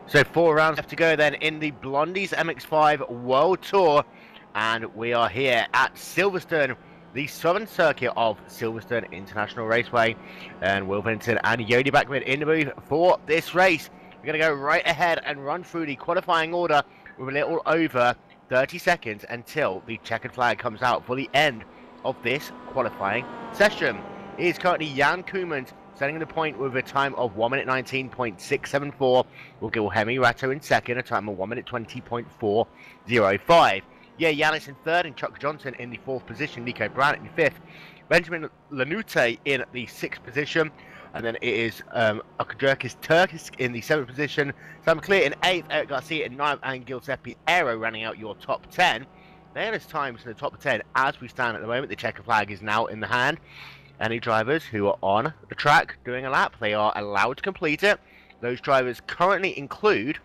So 4 rounds left to go then in the Blondie's MX-5 World Tour. And we are here at Silverstone, the southern circuit of Silverstone International Raceway. And Will Vinton and Yodi Backman in the booth for this race. We're going to go right ahead and run through the qualifying order with a little over 30 seconds until the checkered flag comes out for the end of this qualifying session. It is currently Jan Koemans setting the point with a time of 1 minute 19.674. We'll give Hemi Ratto in second, a time of 1 minute 20.405. Yeah, Yanis in third, and Chuck Johnson in the fourth position. Nico Brandt in fifth. Benjamin Lanute in the sixth position. And then it is Okadurkis Turkisk in the seventh position. Sam Clear in eighth, Eric Garcia in ninth, and Giuseppe Aero running out your top 10. There is times in the top 10 as we stand at the moment. The checker flag is now in the hand. Any drivers who are on the track doing a lap, they are allowed to complete it. Those drivers currently include,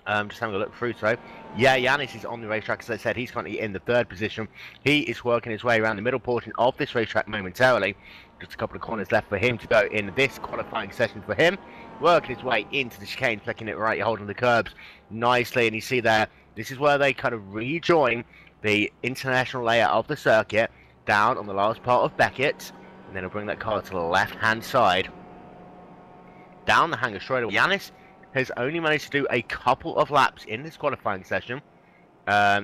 just having a look through, so yeah, Yanis is on the racetrack. As I said, he's currently in the third position. He is working his way around the middle portion of this racetrack momentarily. Just a couple of corners left for him to go in this qualifying session for him. Working his way into the chicane, flicking it right, holding the curbs nicely. And you see there, this is where they kind of rejoin the international layer of the circuit down on the last part of Beckett. And then he'll bring that car to the left-hand side. Down the hangar straight away. Yanis has only managed to do a couple of laps in this qualifying session.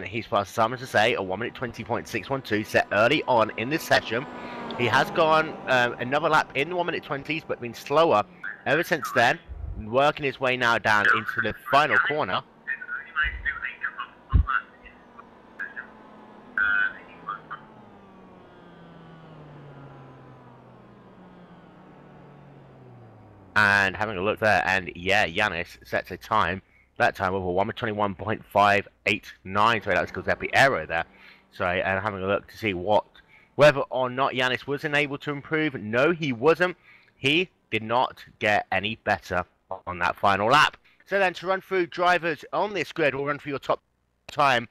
He's passed some, as I say, a 1 minute 20.612 set early on in this session. He has gone another lap in the 1 minute 20s, but been slower ever since then. Working his way now down into the final corner. And having a look there, and yeah, Yanis sets a time, that time of a 1 minute 21.589, so that's Giuseppe Aero there. So, and having a look to see whether or not Yanis was unable to improve. No, he wasn't. He did not get any better on that final lap. So then, to run through drivers on this grid, we'll run through your top time.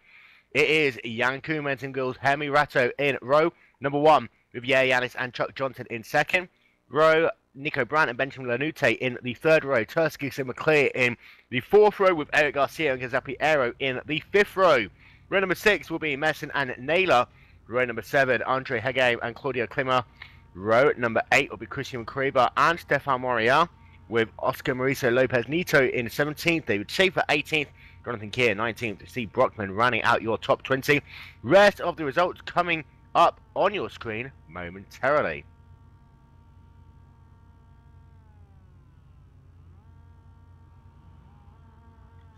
It is Jan Koemans and Hemi Ratto in row number 1, with Yanis and Chuck Johnson in second. Row Nico Brandt and Benjamin Lanute in the third row. Turskis and McClear in the fourth row, with Eric Garcia and Giuseppe Aero in the fifth row. Row number 6 will be Messon and Naylor. Row number 7, Andre Hege and Claudio Klima. Row number 8 will be Christian Kreber and Stefan Moria, with Oscar Mauricio Lopez Nito in 17th. David Schaefer 18th. Jonathan Keir 19th. Steve Brockman running out your top 20. Rest of the results coming up on your screen momentarily.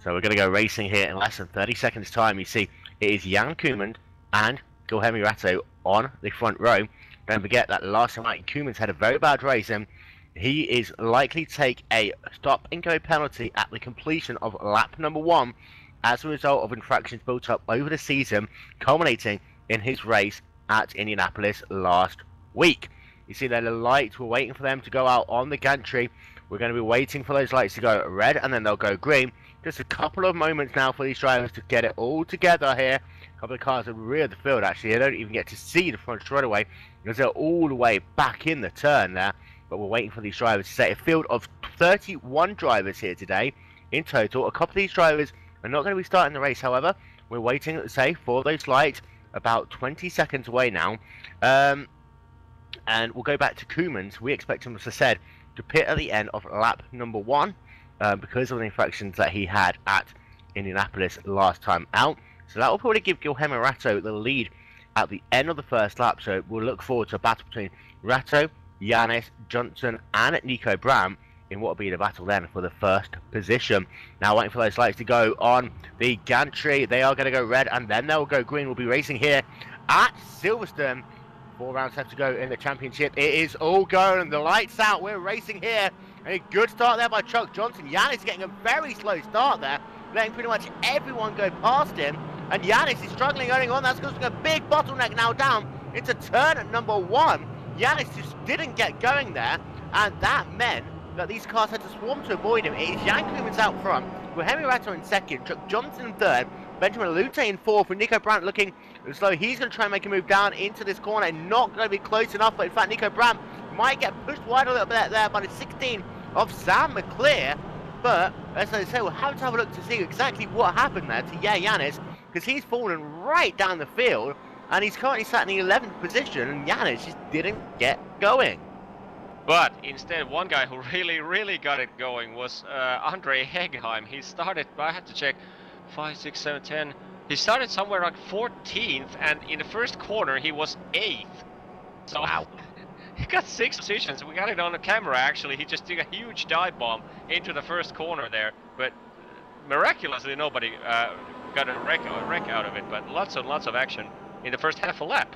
So we're going to go racing here in less than 30 seconds time. You see, it is Jan Koemans and Hemi Ratto on the front row. Don't forget that last time out, Koemans had a very bad race, and he is likely to take a stop and go penalty at the completion of lap number 1 as a result of infractions built up over the season, culminating in his race at Indianapolis last week. You see that the lights, we're waiting for them to go out on the gantry. We're going to be waiting for those lights to go red, and then they'll go green. Just a couple of moments now for these drivers to get it all together here. A couple of cars at the rear of the field, actually. They don't even get to see the front straight away because they're all the way back in the turn there. But we're waiting for these drivers to set a field of 31 drivers here today in total. A couple of these drivers are not going to be starting the race, however. We're waiting, say, for those lights, about 20 seconds away now. And we'll go back to Koemans. We expect him, as I said, to pit at the end of lap number 1. Because of the infractions that he had at Indianapolis last time out. So that will probably give Hemi Ratto the lead at the end of the first lap. So we'll look forward to a battle between Ratto, Yanis, Johnson and Nico Brandt in what will be the battle then for the first position. Now waiting for those lights to go on the gantry. They are going to go red and then they'll go green. We'll be racing here at Silverstone. 4 rounds have to go in the championship. It is all going. The lights out. We're racing here. A good start there by Chuck Johnson. Yanis getting a very slow start there, letting pretty much everyone go past him. And Yanis is struggling early on. That's causing a big bottleneck now down into turn at number 1. Yanis just didn't get going there, and that meant that these cars had to swarm to avoid him. It is Jan Koemans out front, with Hemi Ratto in second, Chuck Johnson in third, Benjamin Lanute in fourth, with Nico Brandt looking as though he's going to try and make a move down into this corner. Not going to be close enough, but in fact Nico Brandt might get pushed wide a little bit there by the 16 of Sam McClear, but As I say, we'll have to have a look to see exactly what happened there to Yanis, because he's fallen right down the field, and he's currently sat in the 11th position, and Yanis just didn't get going. But instead, one guy who really got it going was Andre Hegheim. He started, I had to check, 5, 6, 7, 10. He started somewhere like 14th, and in the first corner he was 8th. So wow. He got 6 positions. We got it on the camera actually. He just took a huge dive bomb into the first corner there, but miraculously nobody got a wreck out of it. But lots and lots of action in the first half a lap.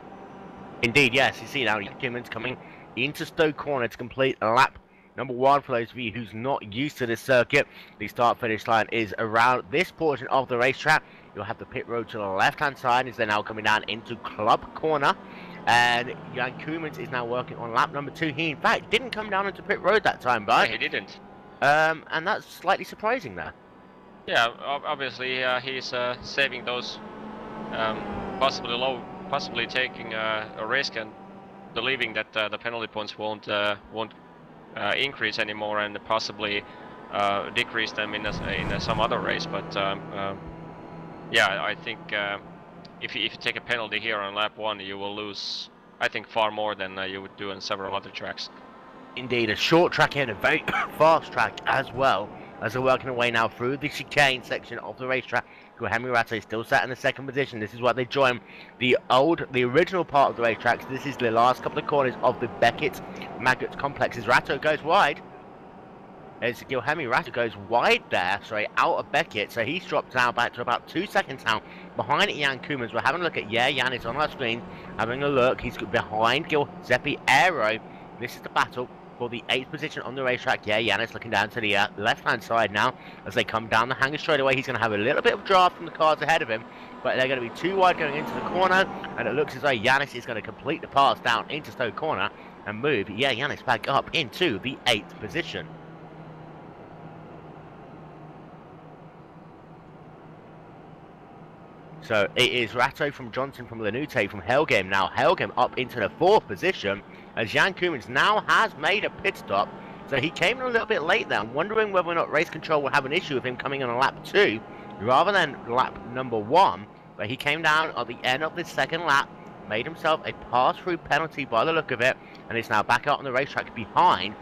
Indeed, yes. You see now, Kimmins coming into Stoke Corner to complete lap number 1. For those of you who's not used to this circuit, the start-finish line is around this portion of the racetrack. You'll have the pit road to the left-hand side as they're now coming down into Club Corner. And Jan Koemans is now working on lap number 2. He, in fact, didn't come down into pit road that time, but... Yeah, he didn't. And that's slightly surprising there. Yeah, obviously he's saving those, possibly taking a risk and believing that the penalty points won't increase anymore and possibly decrease them in some other race. But yeah, I think if you take a penalty here on lap 1, you will lose, I think, far more than you would do on several other tracks. Indeed, a short track here and a very fast track as well, as they're working away now through the chicane section of the racetrack. Henry Ratte still sat in the 2nd position. This is where they join the original part of the racetrack. So this is the last couple of corners of the Beckett Maggots complex. As Ratto goes wide, as Henry Ratte goes wide there, sorry, out of Beckett. So he's dropped now back to about 2 seconds now behind Jan Koemans. We're having a look at, Jan is on our screen, having a look. He's behind Giuseppe Aero. This is the battle for the 8th position on the racetrack. Yanis looking down to the left-hand side now as they come down the hanger straight away. He's going to have a little bit of draft from the cars ahead of him, but they're going to be too wide going into the corner, and it looks as though Yanis is going to complete the pass down into Stoke Corner and move Yanis back up into the 8th position. So it is Ratto from Johnson from Lanute from Helgame now. Helgame up into the 4th position, as Jan Koemans now has made a pit stop. So he came in a little bit late there. I'm wondering whether or not race control will have an issue with him coming in on lap 2 rather than lap number 1. But he came down at the end of the 2nd lap, made himself a pass-through penalty by the look of it, and is now back out on the racetrack behind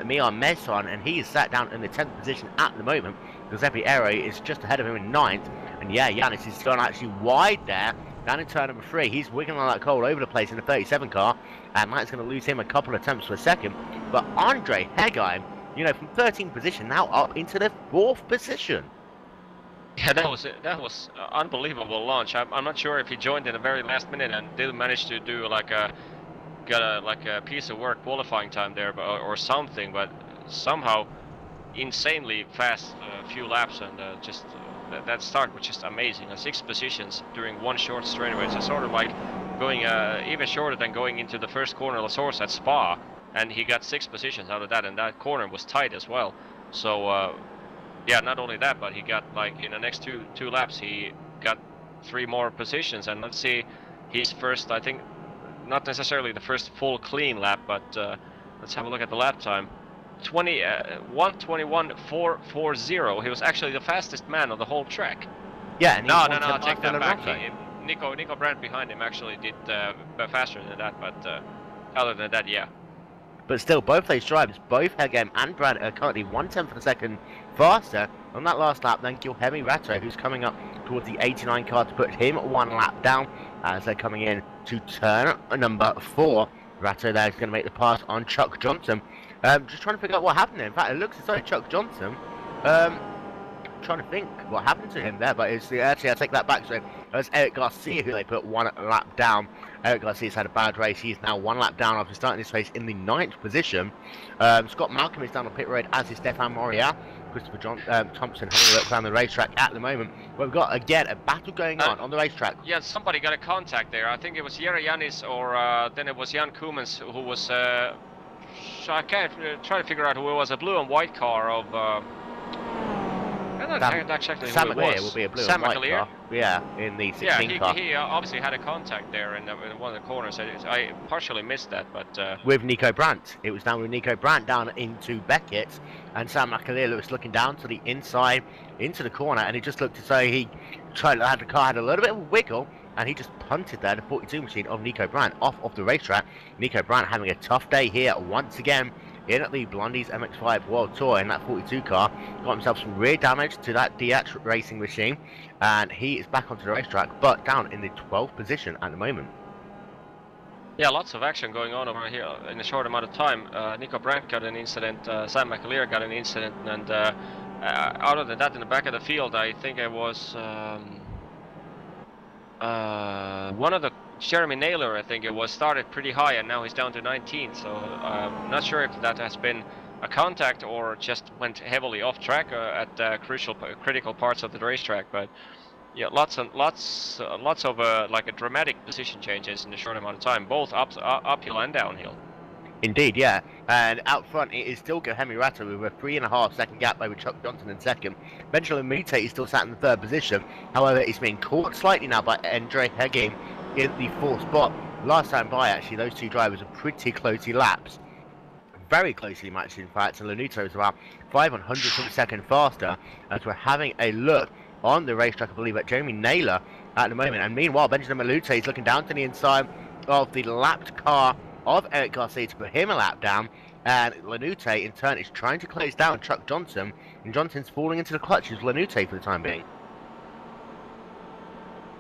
Mian Meson, and he is sat down in the 10th position at the moment. Giuseppe Aero is just ahead of him in 9th, and yeah, Yanis is gone actually wide there, down in turn number 3. He's wiggling on that coal over the place in the 37 car, and that's going to lose him a couple of attempts for a second. But Andre Hegheim, you know, from 13th position now up into the 4th position. Yeah, that was unbelievable launch. I'm not sure if he joined in the very last minute and didn't manage to do like a piece of work qualifying time there, or something, but somehow insanely fast few laps, and just that start was just amazing. 6 positions during one short straightaway. It's sort of like going even shorter than going into the first corner of the source at Spa, and he got 6 positions out of that, and that corner was tight as well. So yeah, not only that, but he got, like, in the next two laps he got 3 more positions. And let's see, his first, I think, not necessarily the first full clean lap, but let's have a look at the lap time. 1:21.440. He was actually the fastest man on the whole track. Yeah, and no, take that back. Nico Brandt behind him actually did faster than that, but other than that, yeah. But still, both those drivers, both Hegheim and Brandt, are currently 1/10 of a second faster on that last lap than Guilherme Ratto, who's coming up towards the 89 car to put him 1 lap down as they're coming in to turn number 4. Ratto there is going to make the pass on Chuck Johnson. Just trying to figure out what happened there. In fact, it looks as though Chuck Johnson, trying to think what happened to him there, but it's actually, I take that back. So it was Eric Garcia who they put 1 lap down. Eric Garcia's had a bad race. He's now 1 lap down after starting this race in the 9th position. Scott Malcolm is down on pit road, as is Stefan Morial. Christopher Thompson having a look around the racetrack at the moment. We've got, again, a battle going on the racetrack. Yeah, somebody got a contact there. I think it was Jere Yanis, or then it was Jan Koemans, who was... I can't try to figure out who it was. A blue and white car of... I not exactly Sam who it McLear was. will be a blue Sam and white McLear? car. Yeah, in the 16 Yeah, car. he obviously had a contact there in one of the corners. I partially missed that, but... With Nico Brandt. It was down with Nico Brandt down into Beckett, and Sam McAleer was looking down to the inside, into the corner, and it just looked as though he tried to have the car had a little bit of a wiggle, and he just punted there the 42 machine of Nico Brandt off of the racetrack. Nico Brandt having a tough day here once again in the Blondie's MX-5 World Tour in that 42 car. Got himself some rear damage to that DX racing machine, and he is back onto the racetrack, but down in the 12th position at the moment. Yeah, lots of action going on over here in a short amount of time. Nico Brandt got an incident, Sam McAleer got an incident, and other than that, in the back of the field, I think it was one of the Jeremy Naylor, I think it was, started pretty high, and now he's down to 19. So I'm not sure if that has been a contact or just went heavily off track at critical parts of the racetrack, but. Yeah, lots of like a dramatic position changes in a short amount of time, both uphill and downhill. Indeed, yeah. And out front, it is still Gohemi Ratta with a 3.5 second gap over Chuck Johnson in second. Benjamin Mite is still sat in the third position. However, he's being caught slightly now by Andre Heging in the fourth spot. Last time by, actually, those two drivers are pretty closely laps. Very closely matched, in fact, and Lanuto is about 500 of a second faster as we're having a look on the racetrack, I believe, at Jeremy Naylor at the moment. And meanwhile, Benjamin Malute is looking down to the inside of the lapped car of Eric Garcia to put him a lap down. And Lanute, in turn, is trying to close down Chuck Johnson. And Johnson's falling into the clutches of Lanute for the time being.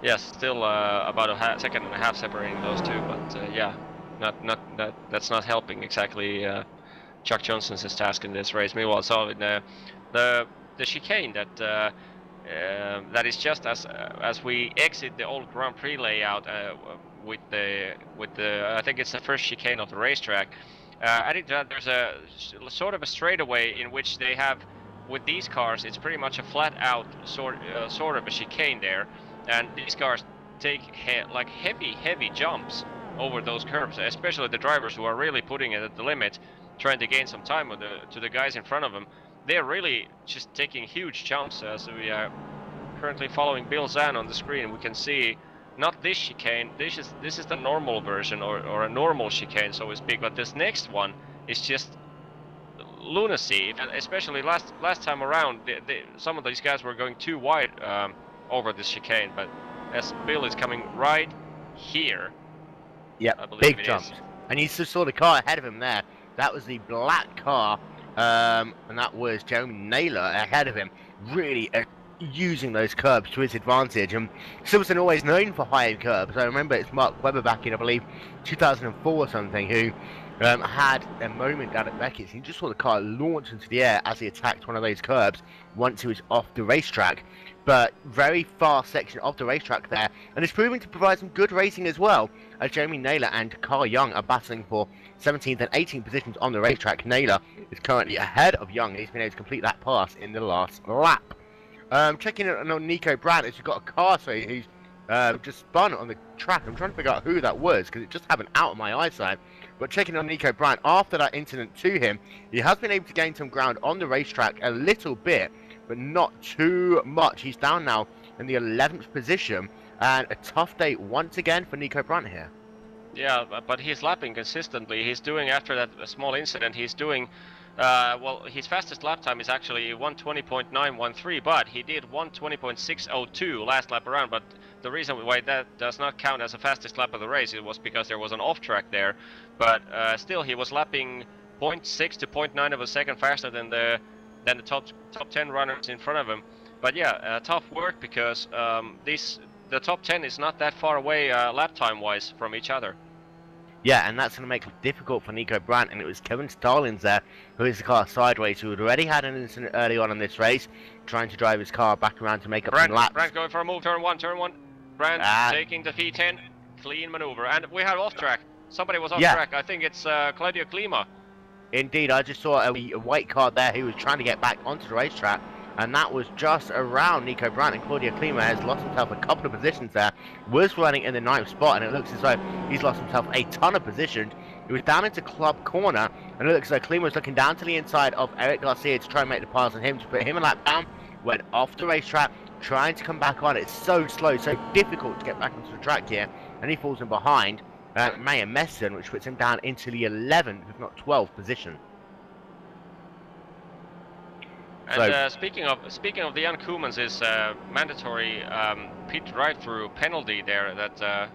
Yes, still about a second and a half separating those two. But yeah, that's not helping exactly Chuck Johnson's task in this race. Meanwhile, so in the chicane that is just as we exit the old Grand Prix layout with the I think it's the first chicane of the racetrack. I think that there's a sort of a straightaway in which they have with these cars. It's pretty much a flat out sort of a chicane there, and these cars take like heavy jumps over those curves, especially the drivers who are really putting it at the limit, trying to gain some time to the guys in front of them. They're really just taking huge jumps. As we are currently following Bill Zahn on the screen, we can see not this chicane. This is the normal version or a normal chicane, so to speak. But this next one is just lunacy. And especially last time around, some of these guys were going too wide over this chicane. But as Bill is coming right here, yeah, big jumps, and you just saw the car ahead of him there. That was the black car. And that was Jeremy Naylor ahead of him, really using those curbs to his advantage. And Silverstone always known for high curbs. I remember it's Mark Webber back in, I believe, 2004 or something, who had a moment down at Beckett's. He just saw the car launch into the air as he attacked one of those curbs once he was off the racetrack. But very fast section of the racetrack there, and it's proving to provide some good racing as well, as Jeremy Naylor and Carl Young are battling for 17th and 18th positions on the racetrack. Naylor is currently ahead of Young. He's been able to complete that pass in the last lap. Checking in on Nico Brandt, as you've got a car who's just spun on the track. I'm trying to figure out who that was because it just happened out of my eyesight. But checking on Nico Brandt, after that incident to him, he has been able to gain some ground on the racetrack a little bit, but not too much. He's down now in the 11th position, and a tough day once again for Nico Brandt here. Yeah, but he's lapping consistently. He's doing, after that small incident, he's doing, well, his fastest lap time is actually 1:20.913, but he did 1:20.602 last lap around. But the reason why that does not count as the fastest lap of the race, it was because there was an off track there. But still, he was lapping 0.6 to 0.9 of a second faster than the top 10 runners in front of him. But yeah, tough work because the top 10 is not that far away lap time wise from each other. Yeah, and that's going to make it difficult for Nico Brandt, and it was Kevin Starlins there who is the car sideways, who had already had an incident early on in this race, trying to drive his car back around to make up some laps. Brandt going for a move, turn one. Brandt taking the P10, clean maneuver, and we had off track. Somebody was off track. I think it's Claudio Klima. Indeed, I just saw a white car there who was trying to get back onto the racetrack, and that was just around Nico Brandt, and Claudio Klima has lost himself a couple of positions there, was running in the 9th spot, and it looks as though he's lost himself a ton of positions. He was down into club corner, and it looks as though Klima was looking down to the inside of Eric Garcia to try and make the pass on him to put him a lap down. went off the racetrack, trying to come back on. It's so slow, so difficult to get back onto the track here, and he falls in behind Mayer Messon, which puts him down into the 11th, if not 12th position. And speaking of the Jan Koeman's mandatory pit drive-through penalty there that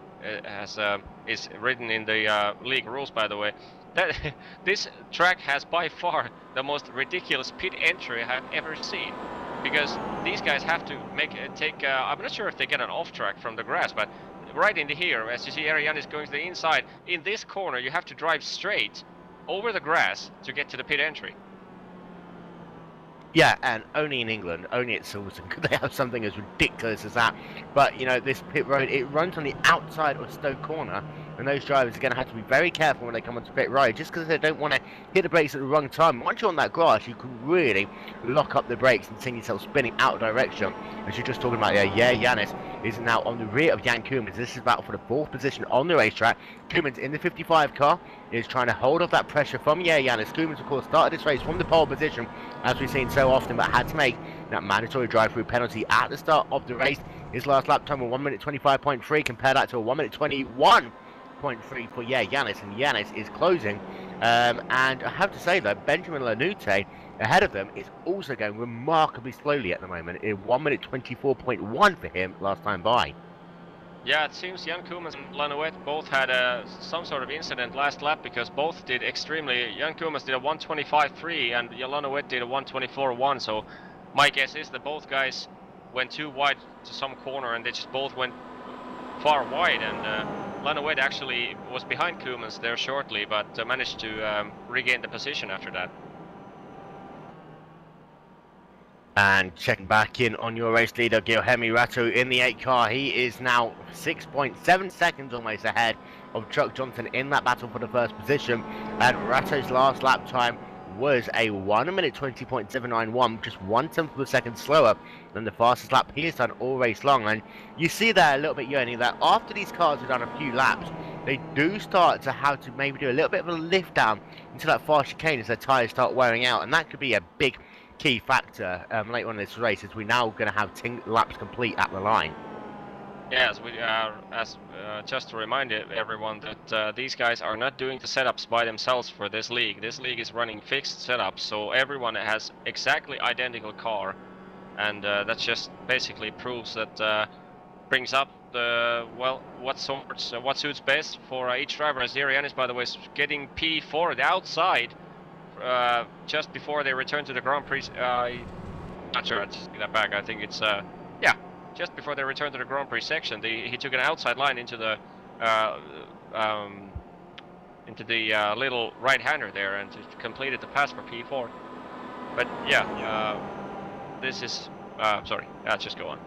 is written in the league rules, by the way. That this track has by far the most ridiculous pit entry I have ever seen, because these guys have to take. I'm not sure if they get an off track from the grass, but right in here, as you see, Ariane is going to the inside. In this corner, you have to drive straight over the grass to get to the pit entry. Yeah, and only in England, only at Silverstone, could they have something as ridiculous as that. But, you know, this pit road, it runs on the outside of Stoke Corner, and those drivers are going to have to be very careful when they come onto pit road, just because they don't want to hit the brakes at the wrong time. Once you're on that grass, you can really lock up the brakes and send yourself spinning out of direction. As you're just talking about there, yeah, Yanis is now on the rear of Jan Koeman. This is battle for the 4th position on the racetrack. Koeman's in the 55 car, is trying to hold off that pressure from Yanis. Koeman's, of course, started this race from the pole position, as we've seen so often, but had to make that mandatory drive-through penalty at the start of the race. His last lap time was 1 minute 25.3, compare that to a 1 minute 21.3 for Yanis, and Yanis is closing. And I have to say, though, Benjamin Lanute ahead of them is also going remarkably slowly at the moment. In 1 minute 24.1 for him last time by. Yeah, it seems Jan Koeman and Lanouette both had some sort of incident last lap, because both did extremely. Jan Koeman did a 125.3 and Lanouette did a 124.1. So my guess is that both guys went too wide to some corner, and they just both went far wide. And Lanouette actually was behind Koeman there shortly, but managed to regain the position after that. And checking back in on your race leader, Guilherme Ratto in the 8 car. He is now 6.7 seconds almost ahead of Chuck Johnson in that battle for the 1st position. And Ratto's last lap time was a 1 minute 20.791, just 1/10 of a second slower than the fastest lap he has done all race long. And you see there a little bit, Yoni, that after these cars have done a few laps, they do start to have to maybe do a little bit of a lift down into that fast chicane as their tyres start wearing out. And that could be a big key factor later on in this race, as we're now going to have 10 laps complete at the line. Yes, we just to remind everyone that these guys are not doing the setups by themselves for this league. This league is running fixed setups, so everyone has exactly identical car, and that just basically proves that brings up the what suits best for each driver. As Arianis, by the way, is getting P4 the outside. Just before they return to the Grand Prix, not sure, I'll just get that back. I think it's, yeah, just before they return to the Grand Prix section, he took an outside line into the little right-hander there, and completed the pass for P4. But yeah, this is, sorry, just go on.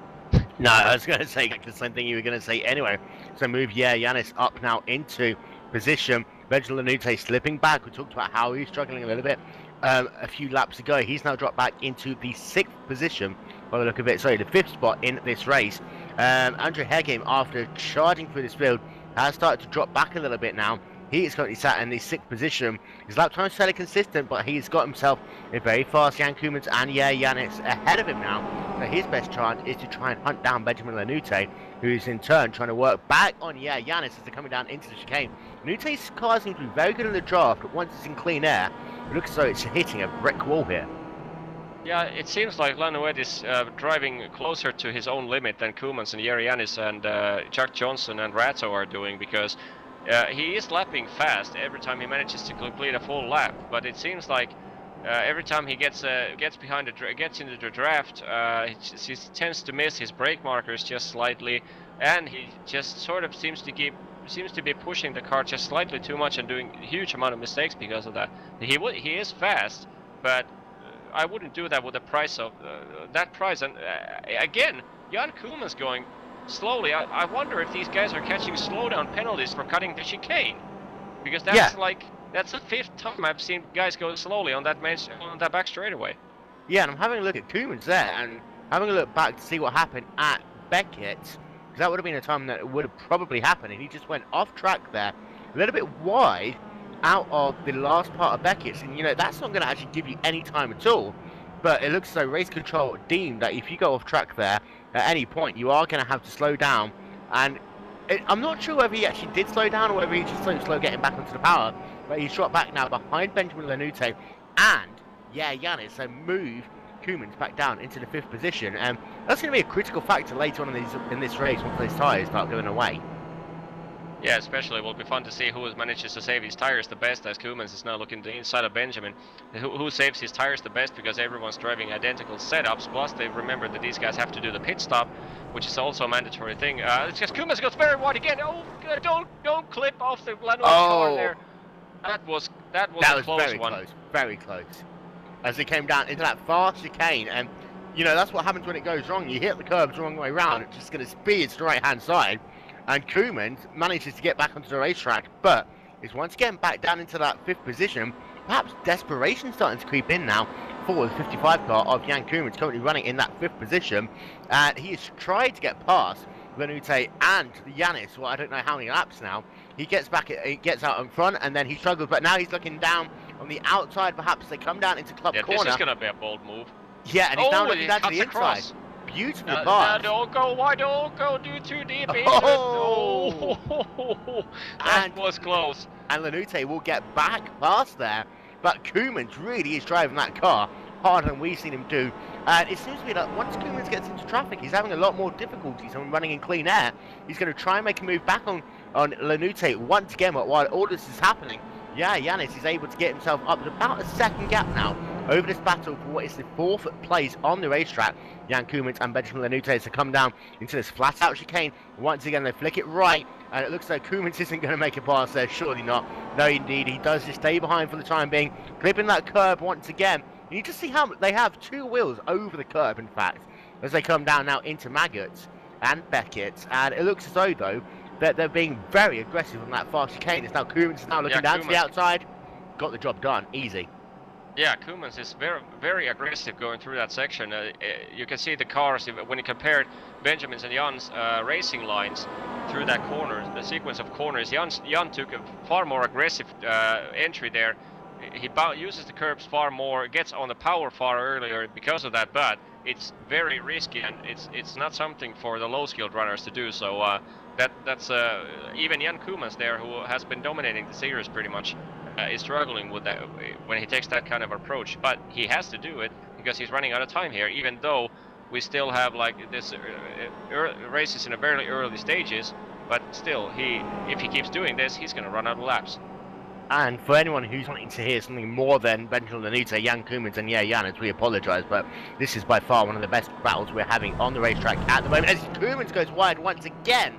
No, I was going to say the same thing you were going to say anyway. So move, yeah, Yanis up now into position. Benjamin Lanute slipping back. We talked about how he's struggling a little bit a few laps ago. He's now dropped back into the 6th position by the look of it. Sorry, the 5th spot in this race. Andrew Hegem, after charging through this field, has started to drop back a little bit now. He is currently sat in the 6th position. His lap time is fairly consistent, but he's got himself a very fast Jan Koeman and Yanis ahead of him now. So his best chance is to try and hunt down Benjamin Lanute, who is in turn trying to work back on Yanis as they're coming down into the chicane. Lanute's car seems to be very good in the draft, but once it's in clean air, it looks as though it's hitting a brick wall here. Yeah, it seems like Lanouette is driving closer to his own limit than Koeman and Yanis and Chuck Johnson and Ratto are doing, because he is lapping fast every time he manages to complete a full lap. But it seems like every time he gets behind gets into the draft, he tends to miss his brake markers just slightly, and he just sort of seems to be pushing the car just slightly too much and doing a huge amount of mistakes because of that. He is fast, but I wouldn't do that with the price of that price. And again, Jan Koeman's going slowly. I wonder if these guys are catching slowdown penalties for cutting the chicane, because that's that's the 5th time I've seen guys go slowly on that back straightaway. Yeah, and I'm having a look at Koeman's there, and having a look back to see what happened at Beckett, because that would have been a time that it would have probably happened, and he just went off track there, a little bit wide out of the last part of Beckett's, and you know, that's not going to actually give you any time at all. but it looks as though race control deemed that if you go off track there at any point, you are going to have to slow down. And I'm not sure whether he actually did slow down or whether he just slow getting back onto the power, but he's shot back now behind Benjamin Lanute and Yanis, so move Koemans back down into the 5th position, and that's going to be a critical factor later on in this race once those tyres start going away. Yeah, especially it will be fun to see who manages to save his tires the best, as Koemans is now looking to the inside of Benjamin. Who saves his tires the best, because everyone's driving identical setups, plus they remember that these guys have to do the pit stop, which is also a mandatory thing. It's just Koemans goes very wide again. Oh, don't clip off the Lannoy car there. That was a close very one. Close, very close. As they came down into that fast chicane, and you know that's what happens when it goes wrong. You hit the curbs the wrong way around, it's just going to speed to the right hand side. And Koemans manages to get back onto the racetrack, but is once again back down into that 5th position. Perhaps desperation starting to creep in now for the 55 car of Jan Koemans, currently running in that 5th position. And he has tried to get past Lanute and Yanis, well, I don't know how many laps now. He gets out in front, and then he struggles, but now he's looking down on the outside. Perhaps they come down into club corner. This is going to be a bold move. Yeah, and he's now looking down to the inside. Beautiful pass. Don't go wide, don't go too deep. Oh! That was close. And Lanute will get back past there, but Koemans really is driving that car harder than we've seen him do. And it seems to be that once Koemans gets into traffic, he's having a lot more difficulties when running in clean air. He's going to try and make a move back on Lanute once again, but while all this is happening, yeah, Yanis is able to get himself up to about a 2nd gap now over this battle for what is the 4th place on the racetrack. Jan Koemans and Benjamin Lanute to come down into this flat out chicane. Once again, they flick it right, and it looks like Koemans isn't going to make a pass there. Surely not. No, indeed, he does just stay behind for the time being, clipping that curb once again. You just see how they have 2 wheels over the curb, in fact, as they come down now into Maggots and Beckett. And it looks as though that they're being very aggressive on that fast chicane. It's now Koemans is now looking down to the outside. Got the job done. Easy. Yeah, Koemans is very aggressive going through that section. You can see the cars, when you compared Benjamin's and Jan's racing lines through that corner, the sequence of corners, Jan took a far more aggressive entry there. He uses the curbs far more, gets on the power far earlier because of that, but it's very risky, and it's not something for the low-skilled runners to do. So that's even Jan Koemans there, who has been dominating the series pretty much, is struggling with that when he takes that kind of approach. But he has to do it because he's running out of time here, even though we still have like this races in a very early stages. But still, if he keeps doing this, he's going to run out of laps. And for anyone who's wanting to hear something more than Benjamin Lanute, Jan Koemans, and Yanis, we apologise, but this is by far one of the best battles we're having on the racetrack at the moment, as Koemans goes wide once again.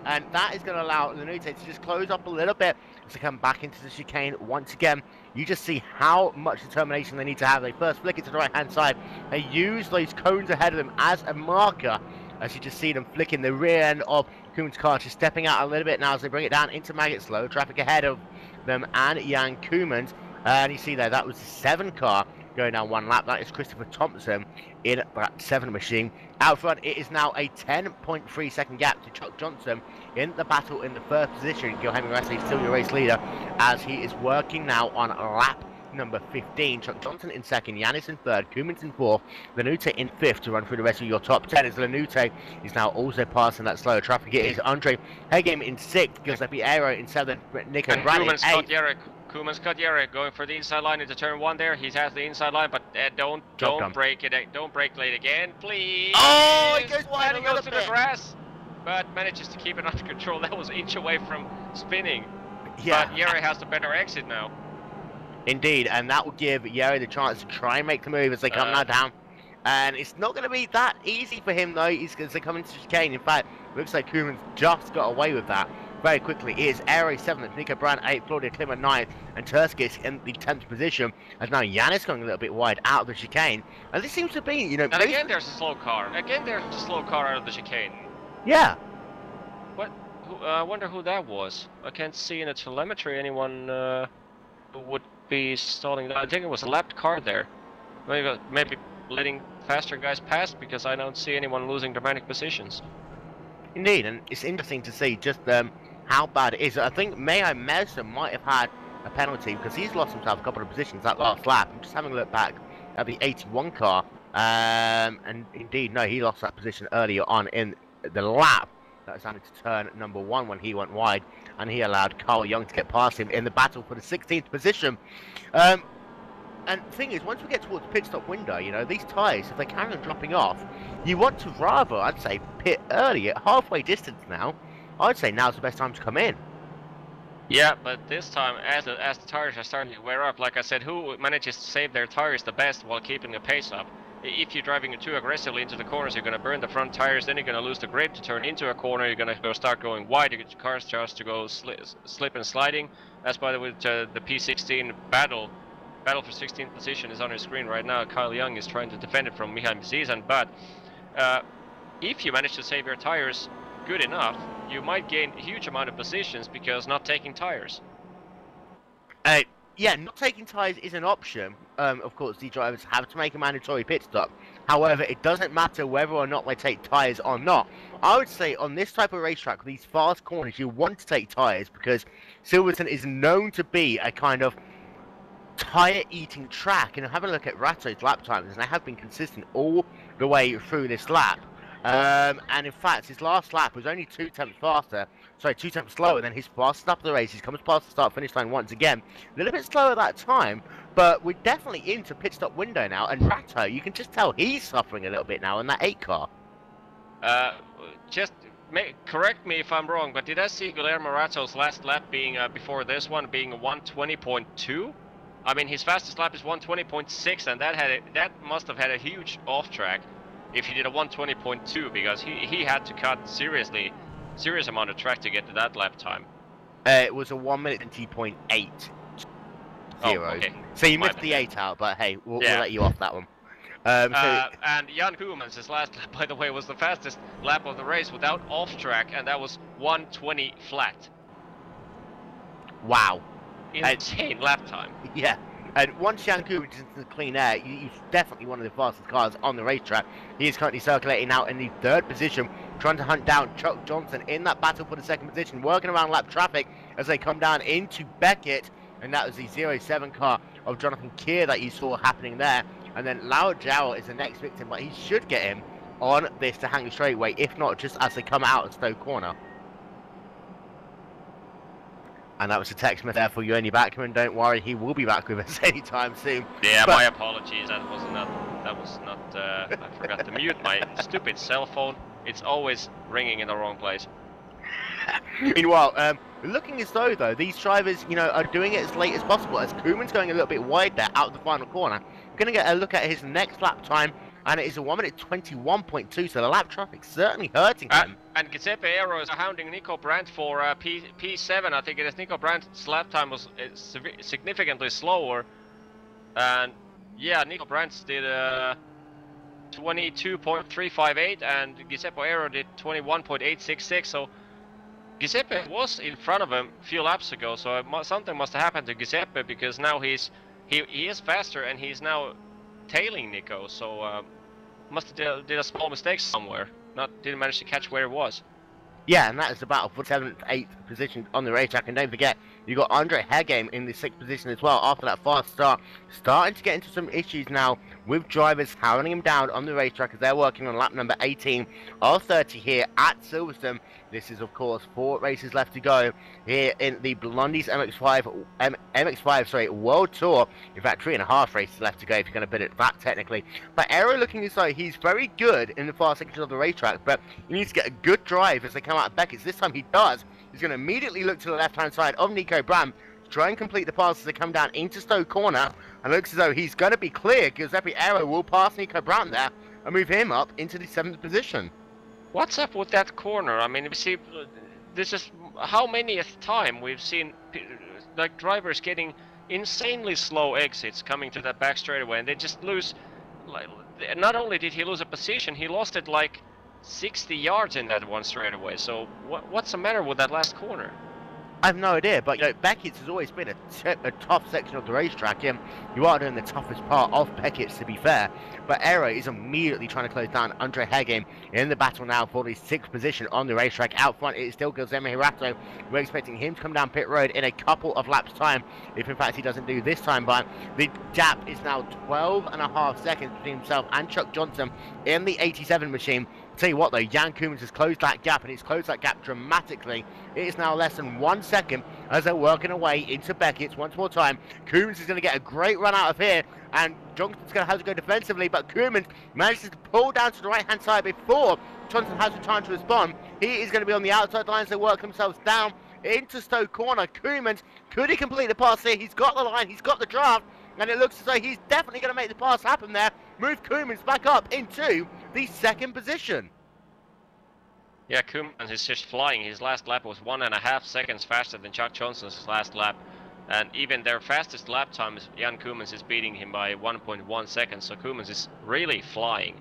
And that is going to allow Lanute to just close up a little bit to come back into the chicane once again. You just see how much determination they need to have. They first flick it to the right-hand side. They use those cones ahead of them as a marker, as you just see them flicking the rear end of Koemans' car, just stepping out a little bit now as they bring it down into Maggot slow. Traffic ahead of them and Jan Koemans. And you see there, that was the 7 car going down 1 lap. That is Christopher Thompson in that 7 machine. Out front, it is now a 10.3 second gap to Chuck Johnson in the battle in the 1st position. Johanny Rassi still your race leader, as he is working now on lap number 15. Chuck Johnson in 2nd, Yanis in 3rd, Koemans in 4th, Lanute in 5th to run through the rest of your top 10. As Lanute is now also passing that slower traffic. It is Andre Hegem in 6th, Giuseppe Aero in 7th, Nico Brad in 8th. Koemans got Jarek going for the inside line into turn 1 there. He has the inside line, but don't break it. Don't break late again, please. Oh, it goes wide and he goes to the grass, but manages to keep it under control. That was an inch away from spinning. Yeah. But Jarek has the better exit now. Indeed, and that will give Yeri the chance to try and make the move as they come now down. And it's not going to be that easy for him, though. He's going to come into chicane. In fact, looks like Koemans just got away with that very quickly. It is Aero 7th, Nico Brand 8th, Claudia Klimmer 9th, and Turskis in the 10th position. As now Yanis going a little bit wide out of the chicane. And this seems to be, you know... And again, there's a slow car. Again, there's a slow car out of the chicane. Yeah. What? I wonder who that was. I can't see in the telemetry anyone who would be stalling. I think it was a lapped car there. Maybe letting faster guys pass, because I don't see anyone losing dramatic positions. Indeed, and it's interesting to see just how bad it is. I think Mayo Mercer might have had a penalty because he's lost himself a couple of positions that last lap. I'm just having a look back at the 81 car. And indeed, no, he lost that position earlier on in the lap. That was down to turn number 1 when he went wide, and he allowed Carl Young to get past him in the battle for the 16th position. And the thing is, once we get towards pit stop window, you know, these tyres, if they carry on dropping off, you want to rather, I'd say, pit early at halfway distance now. I'd say now's the best time to come in. Yeah, but this time, as the tires are starting to wear up, like I said, who manages to save their tires the best while keeping the pace up? If you're driving too aggressively into the corners, you're going to burn the front tires, then you're going to lose the grip to turn into a corner, you're going to start going wide, you get your cars just to go slip and sliding. That's by the way, the P16 battle for 16th position is on your screen right now. Kyle Young is trying to defend it from Michael Zizan, but if you manage to save your tires good enough, you might gain a huge amount of positions because not taking tires. Yeah, not taking tires is an option. Of course, the drivers have to make a mandatory pit stop. However, it doesn't matter whether or not they take tires or not. I would say on this type of racetrack, these fast corners, you want to take tires because Silverstone is known to be a kind of tire-eating track. And having a look at Ratto's lap times, and they have been consistent all the way through this lap. And in fact, his last lap was only 2 tenths faster. Sorry, 2 tenths slower than his fastest lap of the race. He comes past the start-finish line once again. A little bit slower that time, but we're definitely into pit stop window now. And Ratto, you can just tell he's suffering a little bit now in that 8 car. Correct me if I'm wrong, but did I see Guillermo Ratto's last lap being before this one being 1:20.2? I mean, his fastest lap is 1:20.6, and that must have had a huge off track if he did a 1:20.2, because he had to cut serious amount of track to get to that lap time. It was a 1:20.8. Oh, okay. So you missed the 8 out, but hey, we'll let you off that one. And Jan Koeman's last lap, by the way, was the fastest lap of the race without off track, and that was 1:20 flat. Wow. Insane lap time. Yeah. And once Jan Koeman is into the clean air, he's definitely one of the fastest cars on the racetrack. He is currently circulating out in the 3rd position, trying to hunt down Chuck Johnson in that battle for the 2nd position, working around lap traffic as they come down into Beckett. And that was the 07 car of Jonathan Keir that you saw happening there. And then Lau Jow is the next victim, but he should get him on this to hang the straightaway, if not just as they come out of Stowe Corner. And that was a text message there for you and your backman. Don't worry, he will be back with us anytime soon. Yeah, my apologies. That was not. I forgot to mute my stupid cell phone. It's always ringing in the wrong place. Meanwhile, looking as though these drivers, you know, are doing it as late as possible. As Koeman's going a little bit wide there out of the final corner. We're going to get a look at his next lap time. And it is a 1:21.2, so the lap traffic's certainly hurting him. And Giuseppe Aero is hounding Nico Brandt for P7. I think it is. Nico Brandt's lap time was significantly slower. And yeah, Nico Brandt did 22.358, and Giuseppe Aero did 21.866. So Giuseppe was in front of him a few laps ago. So something must have happened to Giuseppe, because now he is faster and he's now tailing Nico. So must have did a small mistake somewhere. Didn't manage to catch where it was. Yeah, and that is the battle for 7th, 8th position on the racetrack. And don't forget, you got Andre Hegame in the 6th position as well after that fast start. Starting to get into some issues now with drivers hounding him down on the racetrack as they're working on lap number 18 of 30 here at Silverstone. This is, of course, 4 races left to go here in the Blondie's MX5 World Tour. In fact, 3.5 races left to go if you're going to put it that technically. But Aero looking as though he's very good in the fast section of the racetrack, but he needs to get a good drive as they come out of Beckett's. This time he does. He's going to immediately look to the left-hand side of Nico Brandt to try and complete the pass as they come down into Stowe Corner. And looks as though he's going to be clear. Giuseppe Aero will pass Nico Brandt there and move him up into the 7th position. What's up with that corner? I mean, we see, this is how manyth time we've seen like drivers getting insanely slow exits coming to that back straightaway, and they just lose. Like, not only did he lose a position, he lost it like 60 yards in that one straightaway. So what's the matter with that last corner? I have no idea, but you know, Beckett's has always been a tough section of the racetrack, and you are doing the toughest part of Beckett's, to be fair. But Aero is immediately trying to close down Andre Hagen in the battle now for the 6th position on the racetrack. Out front, it still goes Guilherme Hirato. We're expecting him to come down pit road in a couple of laps' time, if in fact he doesn't do this time. But the gap is now 12.5 seconds between himself and Chuck Johnson in the 87 machine. Tell you what though, Jan Koemans has closed that gap, and it's closed that gap dramatically. It is now less than 1 second as they're working away into Beckett's once more time. Koemans is going to get a great run out of here, and Johnson's going to have to go defensively, but Koemans manages to pull down to the right hand side before Johnson has the time to respond. He is going to be on the outside lines. They work themselves down into Stoke Corner. Koemans, could he complete the pass here? He's got the line, he's got the draft, and it looks as though he's definitely going to make the pass happen there. Move Koemans back up into the 2nd position. Yeah, Koemans is just flying. His last lap was 1.5 seconds faster than Chuck Johnson's last lap. And even their fastest lap time, Jan Koemans is beating him by 1.1 seconds. So Koemans is really flying.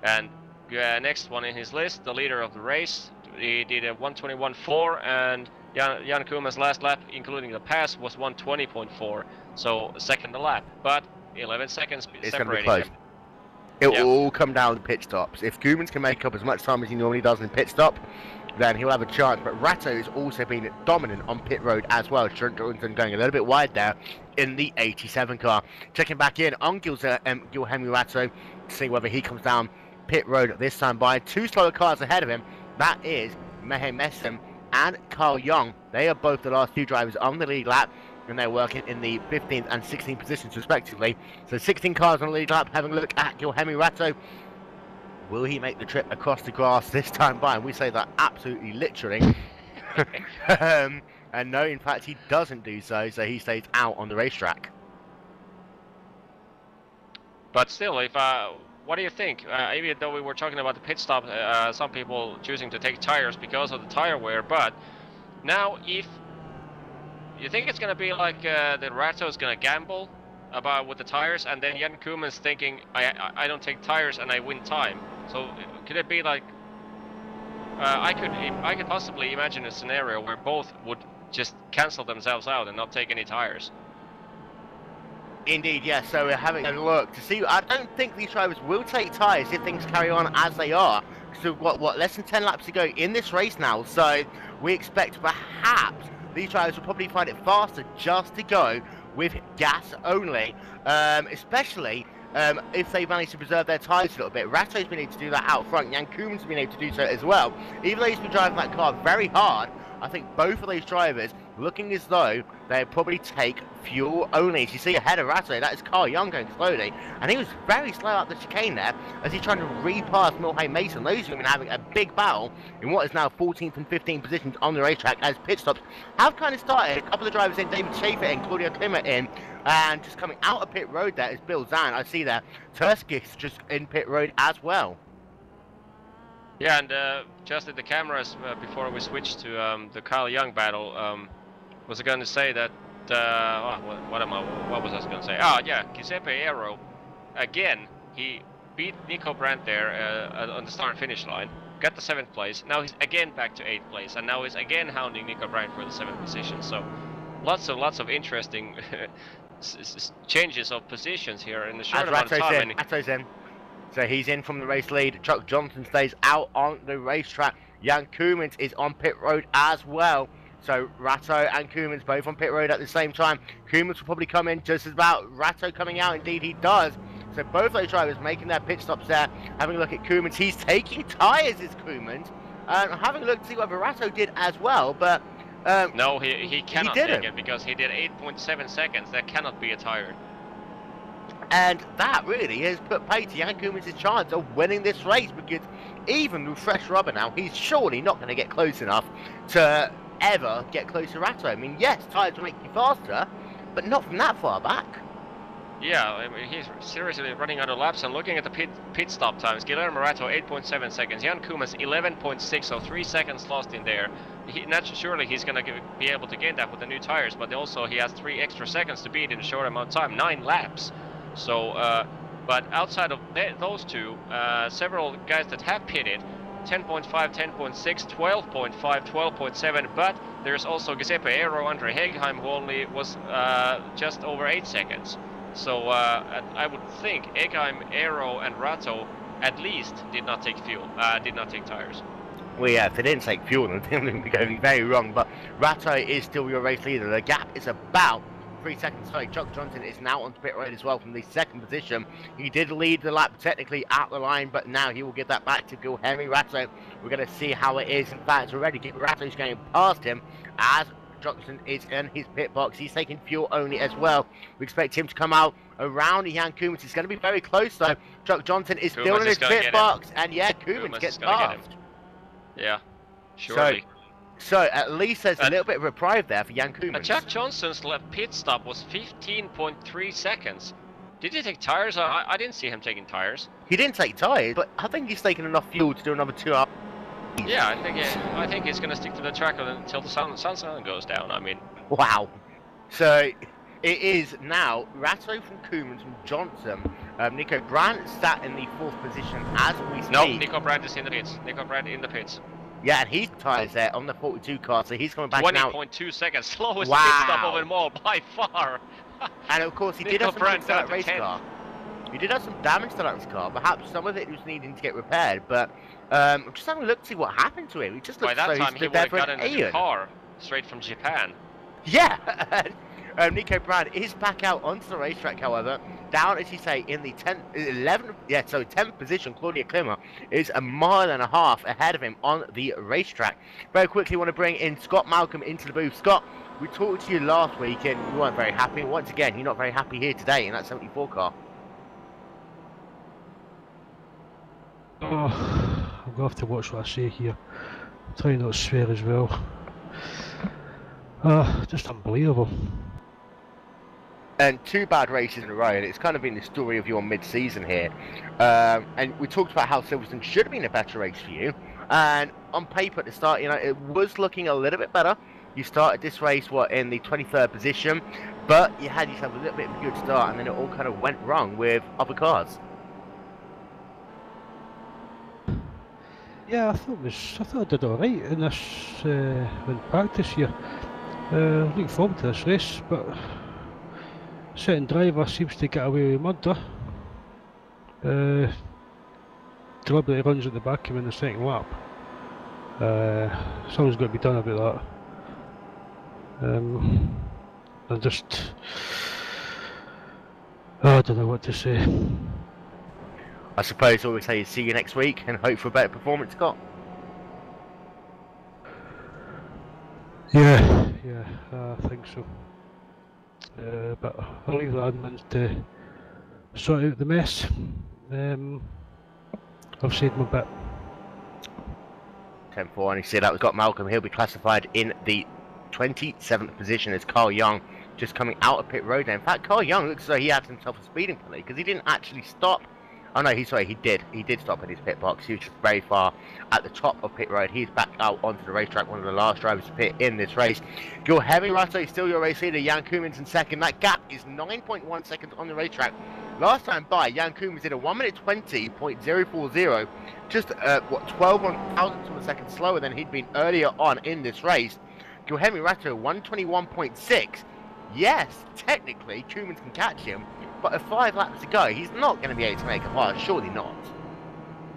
And next one in his list, the leader of the race, he did a 1:21.4, and Jan Koemans' last lap, including the pass, was 1:20.4. So second the lap, but 11 seconds separating him. It will all come down to pit stops. If Koemans can make up as much time as he normally does in pit stop, then he'll have a chance. But Ratto has also been dominant on pit road as well. Johnson going a little bit wide there in the 87 car. Checking back in on Guilherme Ratto to see whether he comes down pit road this time by 2 slower cars ahead of him. That is Mehe Messam and Carl Young. They are both the last 2 drivers on the lead lap, and they're working in the 15th and 16th positions respectively. So 16 cars on the lead lap. Having a look at Guilherme Ratto. Will he make the trip across the grass this time by? And we say that absolutely literally. And no, in fact, he doesn't do so. So he stays out on the racetrack. But still, if what do you think? Even though we were talking about the pit stop, some people choosing to take tires because of the tire wear. But now, if you think it's gonna be like that Ratto is gonna gamble about with the tires, and then Jan Koemans thinking I don't take tires and I win time. So could it be like I could possibly imagine a scenario where both would just cancel themselves out and not take any tires. Indeed, yes. So we're having a look to see. I don't think these drivers will take tyres if things carry on as they are. So what less than 10 laps to go in this race now. So we expect perhaps these drivers will probably find it faster just to go with gas only, especially if they manage to preserve their tyres a little bit. Ratto's been able to do that out front. Jan Koemans has been able to do so as well. Even though he's been driving that car very hard, I think both of those drivers looking as though they probably take fuel only. As you see ahead of Ratto, that is Carl Young going slowly, and he was very slow up the chicane there as he's trying to repass Milhei Mason. Those two have been having a big battle in what is now 14th and 15th positions on the racetrack as pit stops have kind of started. A couple of drivers in, David Schaefer and Claudio Klimer in, and just coming out of pit road there is Bill Zahn. I see there Turskis just in pit road as well. Yeah, and just at the cameras before we switched to the Carl Young battle, was I going to say that what was I going to say? Oh yeah, Giuseppe Aero, again he beat Nico Brandt there on the start finish line, got the 7th place. Now he's again back to 8th place, and now he's again hounding Nico Brandt for the 7th position. So lots of interesting changes of positions here in the short amount of time. Ratto's in. So he's in from the race lead. Chuck Johnson stays out on the racetrack. Jan Koemans is on pit road as well. So Ratto and Koemans both on pit road at the same time. Koemans will probably come in just as about Ratto coming out. Indeed he does. So both those drivers making their pit stops there. Having a look at Koemans. He's taking tyres as Koemans. Having a look to see what Ratto did as well. But no, he cannot take it because he did 8.7 seconds. That cannot be a tire. And that really has put pay to Jan Koemans' chance of winning this race, because even with fresh rubber now, he's surely not going to get close enough to ever get close to Ratto. I mean, yes, tyres will make you faster, but not from that far back. Yeah, I mean, he's seriously running out of laps, and looking at the pit stop times, Guilherme Ratto 8.7 seconds, Jan Koemans 11.6, so 3 seconds lost in there. Surely he's going to be able to gain that with the new tires, but also he has 3 extra seconds to beat in a short amount of time, 9 laps. So, but outside of those two, several guys that have pitted 10.5, 10.6, 12.5, 12.7, but there's also Giuseppe Aero under Hegheim, who only was just over 8 seconds. So I would think Hegheim, Aero, and Ratto at least did not take fuel, did not take tires. Well, yeah, if they didn't take fuel, then they would be going very wrong. But Ratto is still your race leader. The gap is about 3 seconds. Sorry, Chuck Johnson is now on pit road as well from the second position. He did lead the lap technically out the line, but now he will give that back to Guilherme Ratto. We're going to see how it is. In fact, already Ratto is going past him as Johnson is in his pit box. He's taking fuel only as well. We expect him to come out around Jan Koemans. It's going to be very close though. Chuck Johnson is still in his pit box, and yeah, Koemans gets past. Yeah, surely. So at least there's a little bit of reprieve there for Jan Koemans. Jack Johnson's pit stop was 15.3 seconds. Did he take tires? I didn't see him taking tires. He didn't take tires, but I think he's taken enough fuel to do another 2 hours. Yeah, I think he's going to stick to the track until the sun goes down. I mean, wow. So it is now Ratto from Koemans, from Johnson. Nico Brandt sat in the 4th position as we speak. No, Nico Brandt is in the pits. Nico Brandt in the pits. Yeah, and he's tires there on the 42 car, so he's coming back now. 20.2 seconds, slowest pit stop of them all by far. And of course, he did have some damage to that race car. He did have some damage to that race car. Perhaps some of it was needing to get repaired, but just having a look to see what happened to him. He just looked by that time, he would have gotten a new alien. car straight from Japan. Yeah. Nico Brandt is back out onto the racetrack, however, down, as you say, in the 10th position. Claudia Klimmer is a mile and a half ahead of him on the racetrack. Very quickly, want to bring in Scott Malcolm into the booth. Scott, we talked to you last week and you weren't very happy. Once again, you're not very happy here today in that 74 car. Oh, I'm going to have to watch what I say here. Try not to swear as well. Just unbelievable. And 2 bad races in a row, and it's kind of been the story of your mid-season here. And we talked about how Silverstone should have been a better race for you. And on paper at the start, you know, it was looking a little bit better. You started this race, in the 23rd position, but you had yourself a little bit of a good start, and then it all kind of went wrong with other cars. Yeah, I thought I did all right in this in practice here. Looking forward to this race, but second driver seems to get away with Mazda. Deliberately runs at the back of him in the second lap. Something's got to be done about that. I don't know what to say. I suppose all we say is see you next week and hope for a better performance, Scott. Yeah, I think so. But I'll leave the admins to sort out the mess. I've said my bit. 10-4, and you see that we've got Malcolm. He'll be classified in the 27th position as Carl Young just coming out of pit road. Now, in fact, Carl Young looks as though he had himself a speeding penalty because he didn't actually stop. Oh no, he did. He did stop at his pit box. He was just very far at the top of pit road. He's back out onto the racetrack, one of the last drivers to pit in this race. Guilherme Ratto is still your race leader. Jan Koemans in second. That gap is 9.1 seconds on the racetrack. Last time by, Jan Koemans did a 1 minute 20.040, just 12 thousandths of a second slower than he'd been earlier on in this race. Guilherme Ratto 121.6. Yes, technically Koemans can catch him, but at 5 laps to go, he's not going to be able to make a pass. Surely not.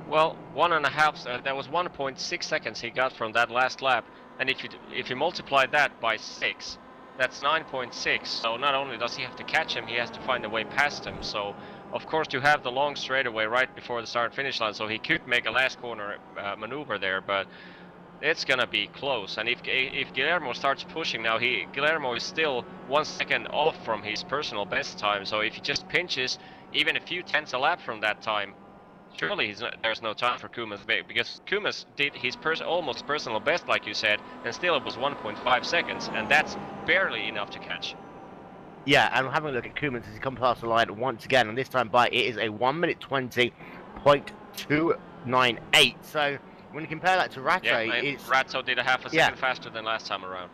Well, 1.5. That was 1.6 seconds he got from that last lap, and if you multiply that by 6, that's 9.6. So not only does he have to catch him, he has to find a way past him. So of course you have the long straightaway right before the start-finish line, so he could make a last corner maneuver there, but it's gonna be close. And if Guillermo starts pushing now, Guillermo is still 1 second off from his personal best time. So if he just pinches even a few tenths a lap from that time, surely there's no time for Koemans, because Koemans did his almost personal best, like you said, and still it was 1.5 seconds, and that's barely enough to catch. Yeah, and having a look at Koemans as he comes past the line once again, and this time by it is a 1 minute 20.298. So when you compare that to Ratto, Ratto did a half a second faster than last time around.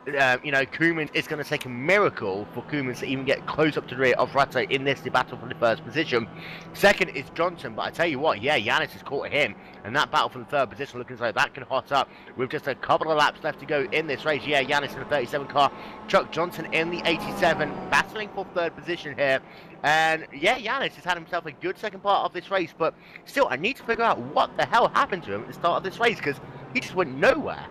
you know, Koeman is going to take a miracle for Koeman to even get close up to the rear of Ratto in this battle for the first position. Second is Johnson, but I tell you what, yeah, Yanis has caught him, and that battle for the third position looking like that can hot up with just a couple of laps left to go in this race. Yeah, Yanis in the 37 car, Chuck Johnson in the 87, battling for third position here. And yeah, Yanis has had himself a good second part of this race, but still, I need to figure out what the hell happened to him at the start of this race, because he just went nowhere.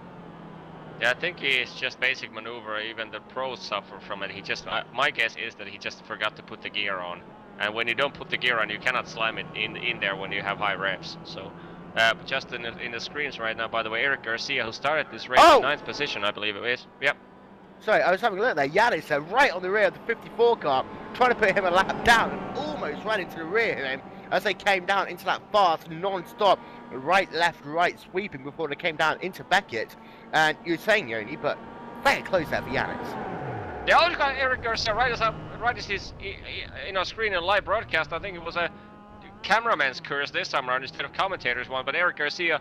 Yeah, I think it's just basic maneuver. Even the pros suffer from it. He just, my guess is that he just forgot to put the gear on. And when you don't put the gear on, you cannot slam it in there when you have high revs. So, just in the screens right now, by the way, Eric Garcia, who started this race in 9th position, I believe it is. Yep. Sorry, I was having a look there. Yanis right on the rear of the 54 car, trying to put him a lap down, and almost ran into the rear of him as they came down into that fast, non-stop, right, left, right sweeping before they came down into Beckett. And you were saying, Yoni, but very close there for Yanis. They always got Eric Garcia right as his screen and live broadcast. I think it was a cameraman's curse this time around instead of commentator's one. But Eric Garcia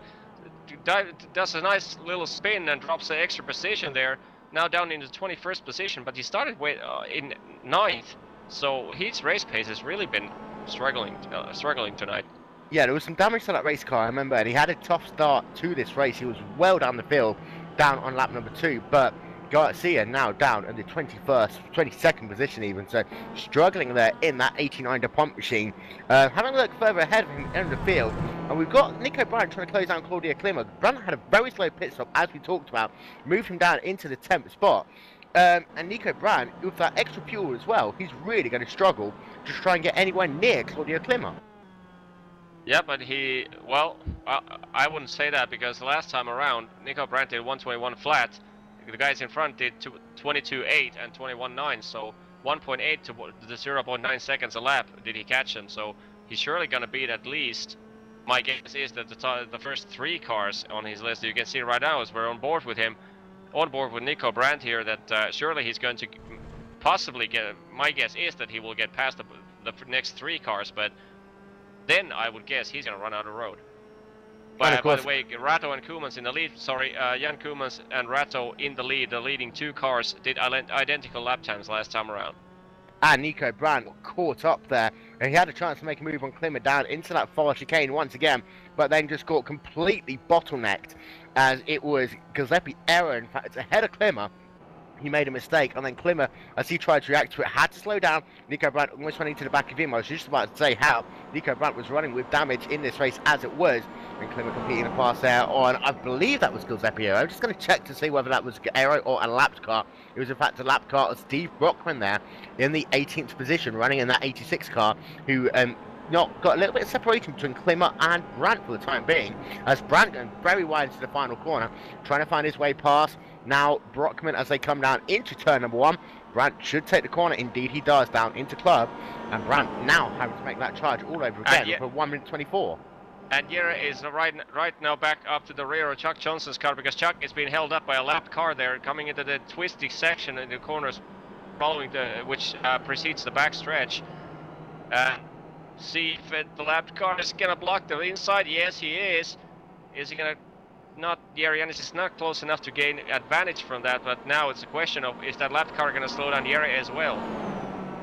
does a nice little spin and drops an extra position there. Now down in the 21st position, but he started in 9th, so his race pace has really been struggling tonight. Yeah, there was some damage to that race car, I remember, and he had a tough start to this race. He was well down the field, down on lap number 2, but Garcia now down in the 22nd position even, so struggling there in that 89 DuPont machine. Having a look further ahead of him in the field, and we've got Nico Brandt trying to close down Claudia Klima. Brandt had a very slow pit stop, as we talked about, moved him down into the 10th spot. And Nico Brandt, with that extra fuel as well, he's really going to struggle to try and get anywhere near Claudia Klima. Yeah, but I wouldn't say that, because the last time around, Nico Brandt did 121 flat. The guys in front did 22.8 and 21.9, so 1.8 to the 0.9 seconds a lap did he catch him, so he's surely going to beat at least. My guess is that the first 3 cars on his list, you can see right now, as we're on board with him, on board with Nico Brandt here, that surely he's going to possibly get, my guess is that he will get past the next 3 cars, but then I would guess he's going to run out of road. By the way, Ratto and Koemans in the lead. Sorry, Jan Koemans and Ratto in the lead. The leading 2 cars did identical lap times last time around. And Nico Brandt caught up there, and he had a chance to make a move on Klima down into that far chicane once again, but then just got completely bottlenecked, as it was Giuseppe Era, in fact, ahead of Klima. He made a mistake, and then Klima, as he tried to react to it, had to slow down. Nico Brandt almost running to the back of him. I was just about to say how Nico Brandt was running with damage in this race as it was, and Klima competing a pass there on, I believe that was Giuseppe Aero. I'm just going to check to see whether that was Aero or a lapped car. It was in fact a lapped car of Steve Brockman there in the 18th position, running in that 86 car, who got a little bit of separation between Klima and Brandt for the time being, as Brandt going very wide into the final corner, trying to find his way past. Now Brockman, as they come down into turn number 1, Brandt should take the corner. Indeed he does, down into club, and Brandt now having to make that charge all over again for 1 minute 24. And Jere is right now back up to the rear of Chuck Johnson's car, because Chuck is being held up by a lapped car there, coming into the twisty section in the corners, following which precedes the back stretch. See if the lapped car is gonna block the inside. Yes, he is. Is he gonna? Not, Yanis is not close enough to gain advantage from that, but now it's a question of, is that lap car going to slow down Yeri as well?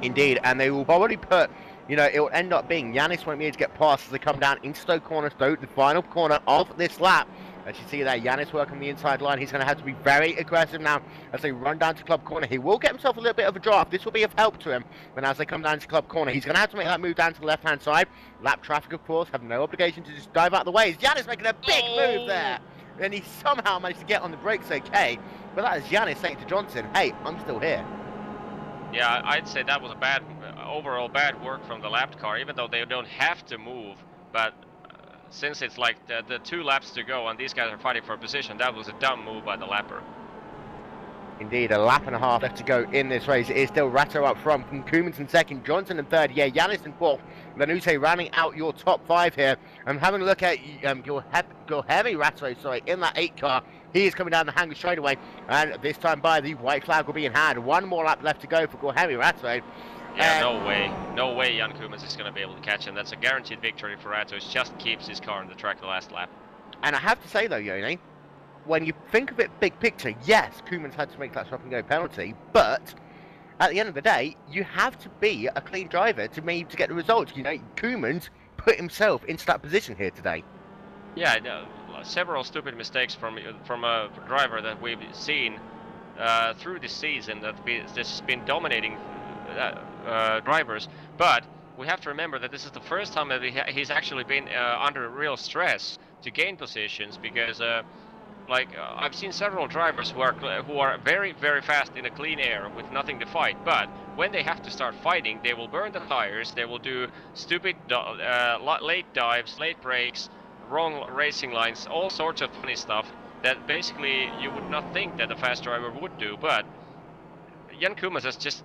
Indeed, and they will probably put, it will end up being Yanis won't be able to get past as they come down into Stoke Corner, the final corner of this lap. As you see there, Yanis working the inside line. He's going to have to be very aggressive now as they run down to Club Corner. He will get himself a little bit of a draft. This will be of help to him. But as they come down to Club Corner, he's going to have to make that move down to the left-hand side. Lap traffic, of course, have no obligation to just dive out of the way. Yanis making a big move there. And he somehow managed to get on the brakes okay. But that is Yanis saying to Johnson, hey, I'm still here. Yeah, I'd say that was a overall bad work from the lapped car, even though they don't have to move. But since it's like the 2 laps to go and these guys are fighting for a position, that was a dumb move by the lapper. Indeed, a lap and a half left to go in this race. It is still Ratto up front, from Koemans in second, Johnson in third, yeah, Yanis in fourth, Lanuse rounding out your top 5 here. I'm having a look at your heavy Ratto, sorry, in that 8 car. He is coming down the hangar straight away, and this time by the white flag will be in hand. 1 more lap left to go for Gorhemi Ratto. Yeah, no way Jan Koemans is going to be able to catch him. That's a guaranteed victory for Ratto. He just keeps his car on the track the last lap. And I have to say though, Yoni, when you think of it big picture, yes, Koeman's had to make that stop and go penalty, but at the end of the day, you have to be a clean driver to get the results. You know, Koeman's put himself into that position here today. Yeah, several stupid mistakes from a driver that we've seen through this season that has been dominating drivers. But we have to remember that this is the first time that he's actually been under real stress to gain positions, because I've seen several drivers who are very, very fast in a clean air with nothing to fight, but when they have to start fighting, they will burn the tires, they will do stupid late dives, late brakes, wrong racing lines, all sorts of funny stuff that basically you would not think that a fast driver would do. But Jan Koeman has just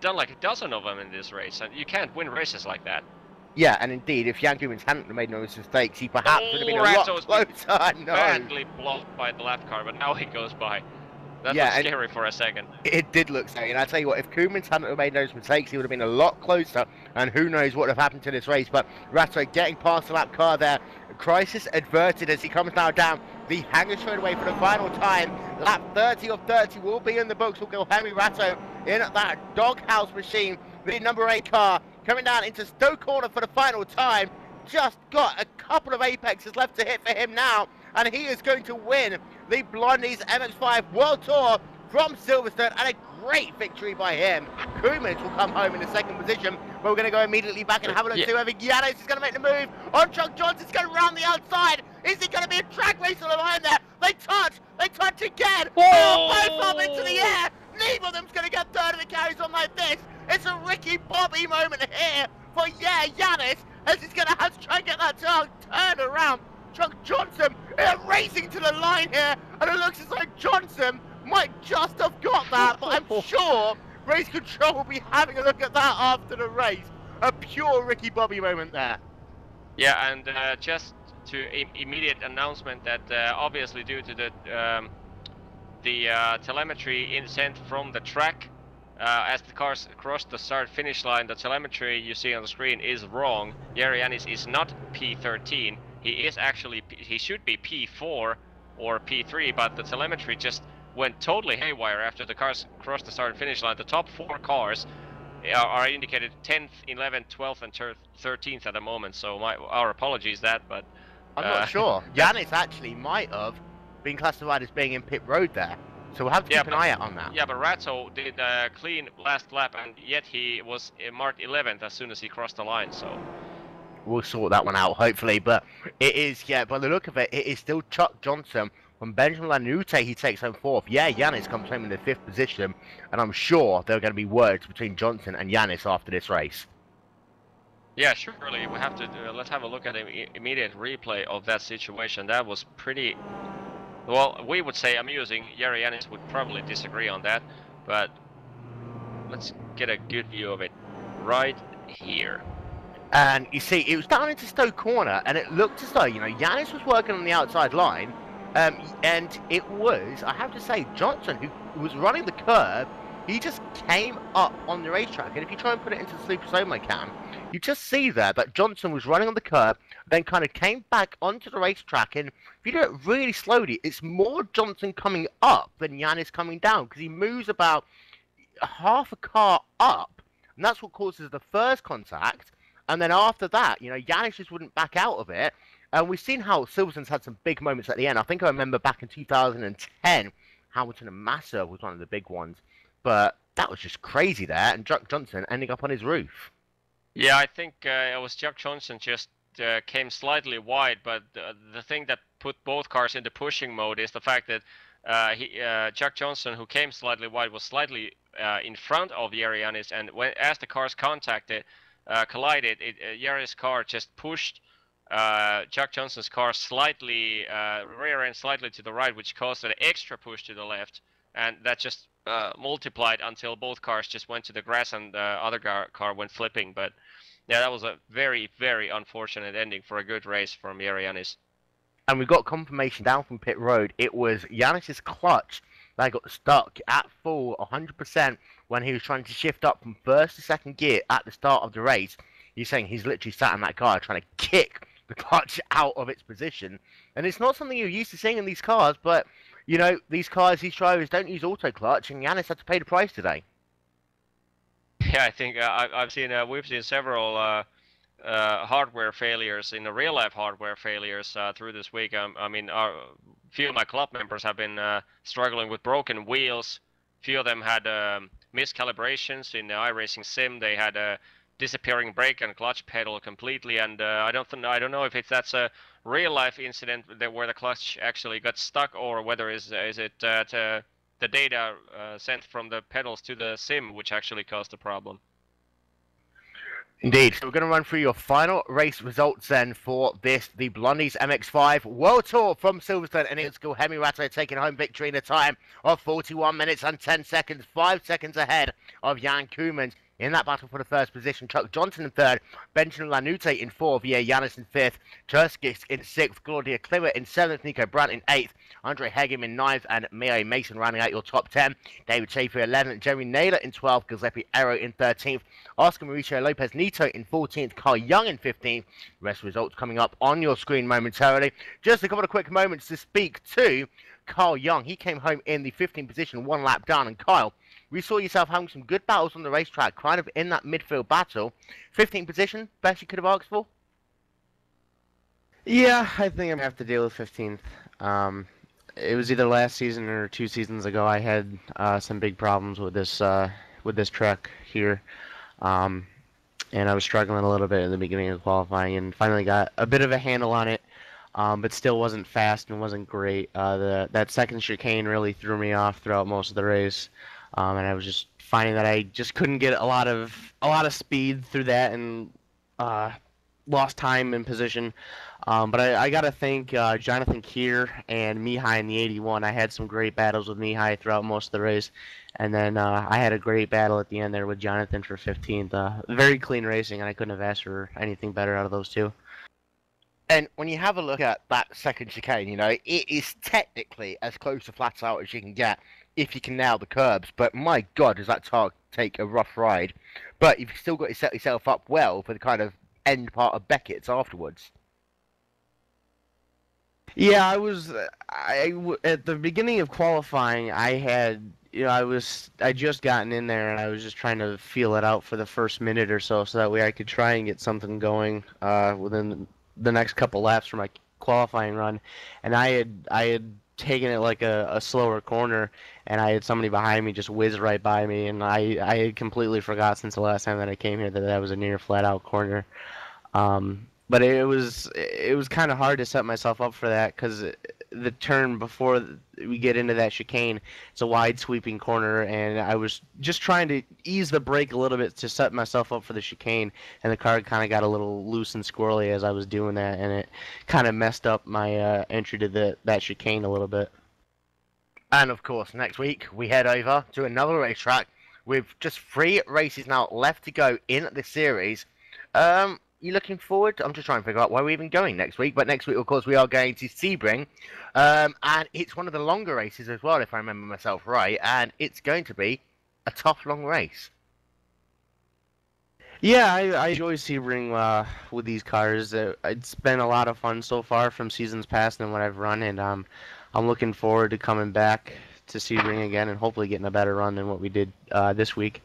done like a dozen of them in this race, and you can't win races like that. Yeah, and indeed, if Jan Koeman hadn't made no mistakes, he perhaps would have been a lot closer. No. Badly blocked by the lap car, but now he goes by. That was scary for a second. It did look scary, and I tell you what, if Koeman hadn't made those mistakes, he would have been a lot closer, and who knows what would have happened to this race. But Ratto getting past the lap car there, crisis averted as he comes now down the hangar straightaway for the final time. Lap 30 of 30 will be in the books. Will go Henry Ratto in that doghouse machine, the number 8 car, coming down into Stowe Corner for the final time. Just got a couple of apexes left to hit for him now, and he is going to win the Blondie's MX-5 World Tour from Silverstone, and a great victory by him. Koeman will come home in the second position, but we're going to go immediately back and have a look to whether Giannis is going to make the move on Chuck Johnson's going to round the outside. Is it going to be a track race on the line there? They touch again. Both up into the air. Neither of them's going to get third if it carries on like this. It's a Ricky Bobby moment here for Giannis, as he's going to have to try and get that turn around. Chuck Johnson racing to the line here, and it looks as though Johnson might just have got that, but I'm sure race control will be having a look at that after the race. A pure Ricky Bobby moment there. Yeah, and just to immediate announcement that obviously due to the telemetry sent from the track, as the cars cross the start-finish line, the telemetry you see on the screen is wrong. Jari Jannis is not P13. He is actually, he should be P4 or P3, but the telemetry just went totally haywire after the cars crossed the start-finish line. The top 4 cars are indicated 10th, 11th, 12th, and 13th at the moment. So our apologies but I'm not sure. Jannis actually might have been classified as being in pit road there. So we'll have to keep an eye out on that. Yeah, but Ratto did a clean last lap, and yet he was marked 11th as soon as he crossed the line, so we'll sort that one out, hopefully. But it is, by the look of it, it is still Chuck Johnson. From Benjamin Lanute, he takes home 4th. Yeah, Jannis comes home in the 5th position, and I'm sure there are going to be words between Johnson and Jannis after this race. Yeah, surely we have to. Let's have a look at the immediate replay of that situation. That was pretty, well, we would say amusing. Jari Jannis would probably disagree on that, but let's get a good view of it right here. And you see, it was down into Stowe Corner, and it looked as though, Jannis was working on the outside line, and it was, I have to say, Johnson, who was running the curb, he just came up on the racetrack. And if you try and put it into the Super Slow-Mo cam, you just see there that Johnson was running on the curb, then kind of came back onto the racetrack. And if you do it really slowly, it's more Johnson coming up than Jannis coming down, because he moves about half a car up, and that's what causes the first contact. And then after that, Jannis just wouldn't back out of it. And we've seen how Silverstone's had some big moments at the end. I think I remember back in 2010, Hamilton and Massa was one of the big ones. But that was just crazy there, and Chuck Johnson ending up on his roof. Yeah, I think it was Chuck Johnson just came slightly wide, but the thing that put both cars into pushing mode is the fact that Chuck Johnson, who came slightly wide, was slightly in front of Jari Jannis, and as the cars collided, Jari's car just pushed Chuck Johnson's car slightly, rear end slightly to the right, which caused an extra push to the left, and that just multiplied until both cars just went to the grass and the other car went flipping. But yeah, that was a very, very unfortunate ending for a good race from Jari Jannis. And we got confirmation down from pit road. It was Jannis's clutch that got stuck at full 100% when he was trying to shift up from first to second gear at the start of the race. He's saying he's literally sat in that car trying to kick the clutch out of its position. And it's not something you're used to seeing in these cars, but, you know, these cars, these drivers don't use auto clutch, and Yanis had to pay the price today. Yeah, I think I've seen we've seen several hardware failures in the real life hardware failures through this week. I mean, a few of my club members have been struggling with broken wheels. Few of them had miscalibrations in the iRacing sim. They had a disappearing brake and clutch pedal completely, and I don't know if that's a real life incident where the clutch actually got stuck, or whether is it the data sent from the pedals to the sim which actually caused the problem. Indeed. So we're going to run through your final race results then for this, the Blondie's MX-5 World Tour from Silverstone, and it's Guilherme Ratto taking home victory in a time of 41 minutes and 10 seconds, 5 seconds ahead of Jan Koemans. In that battle for the first position, Chuck Johnson in third, Benjamin Lanute in fourth, Via Yanis in fifth, Turskis in sixth, Claudia Klimer in seventh, Nico Brandt in eighth, Andre Hegem in ninth, and Mio Mason rounding out your top 10. David Schaefer 11th, Jeremy Naylor in 12th, Giuseppe Ero in 13th, Oscar Mauricio Lopez Nito in 14th, Carl Young in 15th. Rest results coming up on your screen momentarily. Just a couple of quick moments to speak to Carl Young. He came home in the 15th position, one lap down, and Kyle, we saw yourself having some good battles on the racetrack, kind of in that midfield battle. 15th position, best you could have asked for? Yeah, I think I'm going to have to deal with 15th. It was either last season or 2 seasons ago. I had some big problems with this truck here. And I was struggling a little bit in the beginning of qualifying, and finally got a bit of a handle on it, but still wasn't fast and wasn't great. That second chicane really threw me off throughout most of the race. And I was just finding that I just couldn't get a lot of speed through that, and lost time and position. But I got to thank Jonathan Keir and Mihai in the 81. I had some great battles with Mihai throughout most of the race, and then I had a great battle at the end there with Jonathan for 15th. Very clean racing, and I couldn't have asked for anything better out of those two. And when you have a look at that second chicane, you know, it is technically as close to flat out as you can get if you can nail the curbs. But my God, does that take a rough ride. But you've still got to set yourself up well for the kind of end part of Beckett's afterwards. Yeah, at the beginning of qualifying, I just gotten in there, and I was just trying to feel it out for the first minute or so that way I could try and get something going within the next couple laps for my qualifying run. And I had taken it like a slower corner, and I had somebody behind me just whiz right by me, and I had completely forgot since the last time that I came here that was a near flat out corner. But it was kind of hard to set myself up for that, because the turn before we get into that chicane, it's a wide sweeping corner, and I was just trying to ease the brake a little bit to set myself up for the chicane, and the car kind of got a little loose and squirrely as I was doing that, and it kind of messed up my entry to that chicane a little bit. And of course, next week we head over to another racetrack with just 3 races now left to go in the series. You looking forward? I'm just trying to figure out why we're even going next week. But next week, of course, we are going to Sebring. And it's one of the longer races as well, if I remember myself right. And it's going to be a tough, long race. Yeah, I enjoy Sebring with these cars. It's been a lot of fun so far from seasons past and what I've run. And I'm looking forward to coming back to Sebring again and hopefully getting a better run than what we did this week.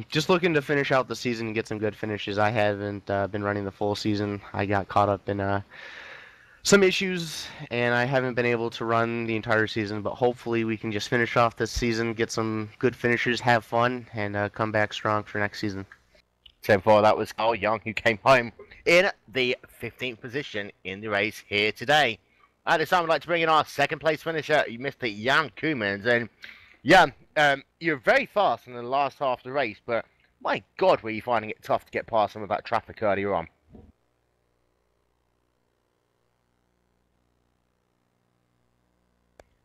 Just looking to finish out the season and get some good finishes. I haven't been running the full season. I got caught up in some issues, and I haven't been able to run the entire season, but hopefully we can just finish off this season, get some good finishes, have fun, and come back strong for next season. So far, that was Carl Young, who came home in the 15th position in the race here today. At this time, I'd like to bring in our second place finisher, Mr. Jan Koemans. And Jan, you're very fast in the last half of the race, but my God, were you finding it tough to get past some of that traffic earlier on?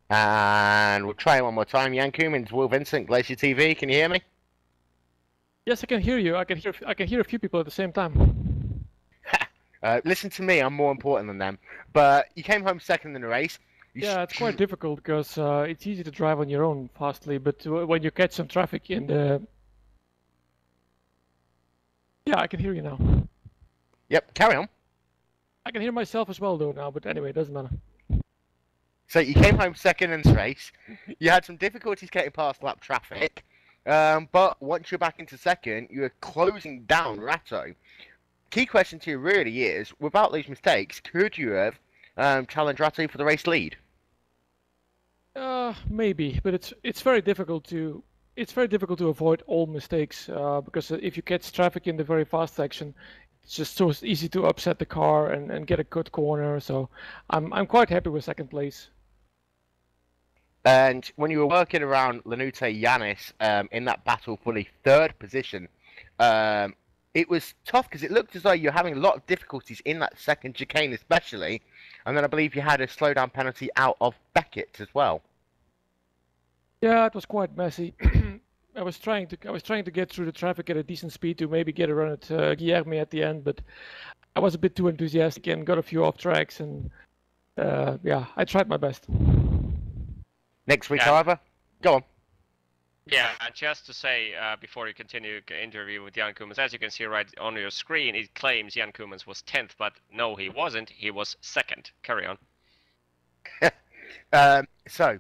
And we'll try one more time. Jan Koemans, Will Vincent, Glacier TV. Can you hear me? Yes, I can hear you. I can hear a few people at the same time. Listen to me. I'm more important than them. But you came home second in the race. Yeah, it's quite difficult because it's easy to drive on your own fastly, but when you catch some traffic in the... Yeah, I can hear you now. Yep, carry on. I can hear myself as well though now, but anyway, it doesn't matter. So you came home second in this race. You had some difficulties getting past lap traffic, but once you're back into second, you were closing down Ratto. Key question to you really is, without these mistakes, could you have challenged Ratto for the race lead? Maybe, but it's very difficult to avoid all mistakes because if you catch traffic in the very fast section, it's just so easy to upset the car and get a good corner. So I'm quite happy with second place. And when you were working around Lanute Yanis in that battle for the third position, it was tough because it looked as though you're having a lot of difficulties in that second chicane especially, and then I believe you had a slowdown penalty out of Beckett as well. Yeah, it was quite messy. I was trying to get through the traffic at a decent speed to maybe get a run at Guilherme at the end, but I was a bit too enthusiastic and got a few off tracks, and yeah, I tried my best. Next week, however, go on. Yeah, and just to say, before you continue the interview with Jan Koemans, as you can see right on your screen, it claims Jan Koemans was 10th, but no, he wasn't. He was 2nd. Carry on. So,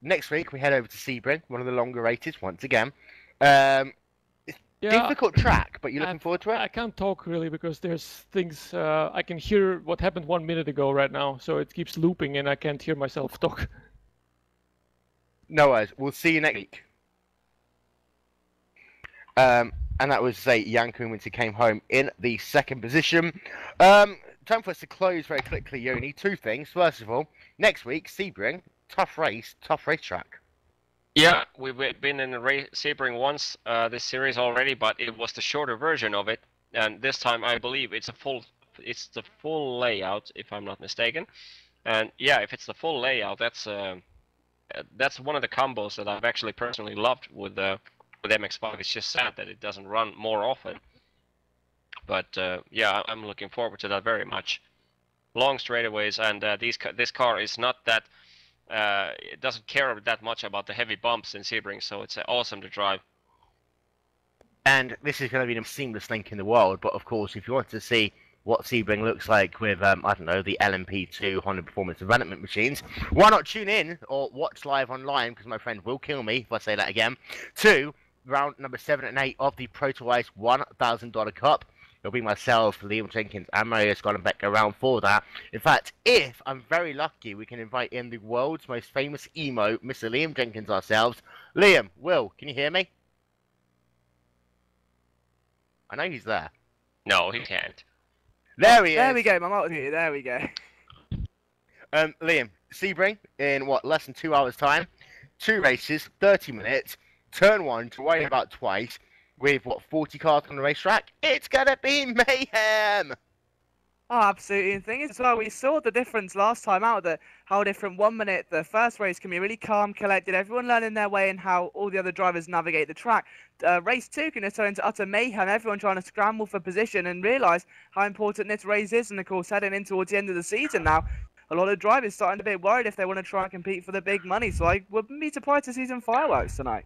next week we head over to Sebring, one of the longer races, once again. Difficult track, but you're looking forward to it? I can't talk really because there's things, I can hear what happened 1 minute ago right now, so it keeps looping and I can't hear myself talk. No worries, we'll see you next week. And that was Jan Koemans, who came home in the second position. Time for us to close very quickly, Joni. Two things. First of all, next week, Sebring, tough racetrack. Yeah, we've been in Sebring once this series already, but it was the shorter version of it, and this time I believe it's the full layout, if I'm not mistaken. And yeah, if it's the full layout, that's one of the combos that I've actually personally loved with MX-5. It's just sad that it doesn't run more often. But yeah, I'm looking forward to that very much. Long straightaways, and this car is not that. It doesn't care that much about the heavy bumps in Sebring, so it's awesome to drive. And this is going to be the seamless link in the world, but of course, if you want to see what Sebring looks like with, I don't know, the LMP2 Honda Performance Development machines, why not tune in or watch live online, because my friend will kill me if I say that again, to round number 7 and 8 of the Proto Ice $1,000 Cup. It'll be myself, Liam Jenkins, and Mario Scott and Beck around for that. In fact, if I'm very lucky, we can invite in the world's most famous emo, Mr. Liam Jenkins ourselves. Liam, Will, can you hear me? I know he's there. No, he can't. There he is. There we go, my multimeter, there we go. Liam, Sebring in what, less than 2 hours time? 2 races, 30 minutes, turn 1 to worry about twice. With, what, 40 cars on the racetrack? It's gonna be mayhem! Oh, absolutely. And the thing is, as well, we saw the difference last time out, that how different 1 minute, the first race can be really calm, collected, everyone learning their way and how all the other drivers navigate the track. Race 2 can just turn into utter mayhem, everyone trying to scramble for position and realise how important this race is. And of course, heading in towards the end of the season now, a lot of drivers starting to be worried if they want to try and compete for the big money. So I wouldn't be surprised to see some fireworks tonight.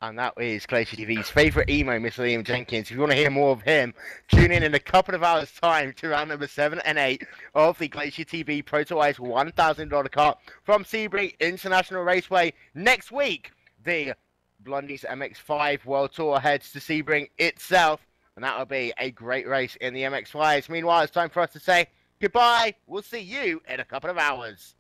And that is Glacier TV's favourite emo, Mr. Liam Jenkins. If you want to hear more of him, tune in a couple of hours' time to round number 7 and 8 of the Glacier TV Proto Ice $1,000 Cup from Sebring International Raceway. Next week, the Blondie's MX-5 World Tour heads to Sebring itself, and that will be a great race in the MX-5s. Meanwhile, it's time for us to say goodbye. We'll see you in a couple of hours.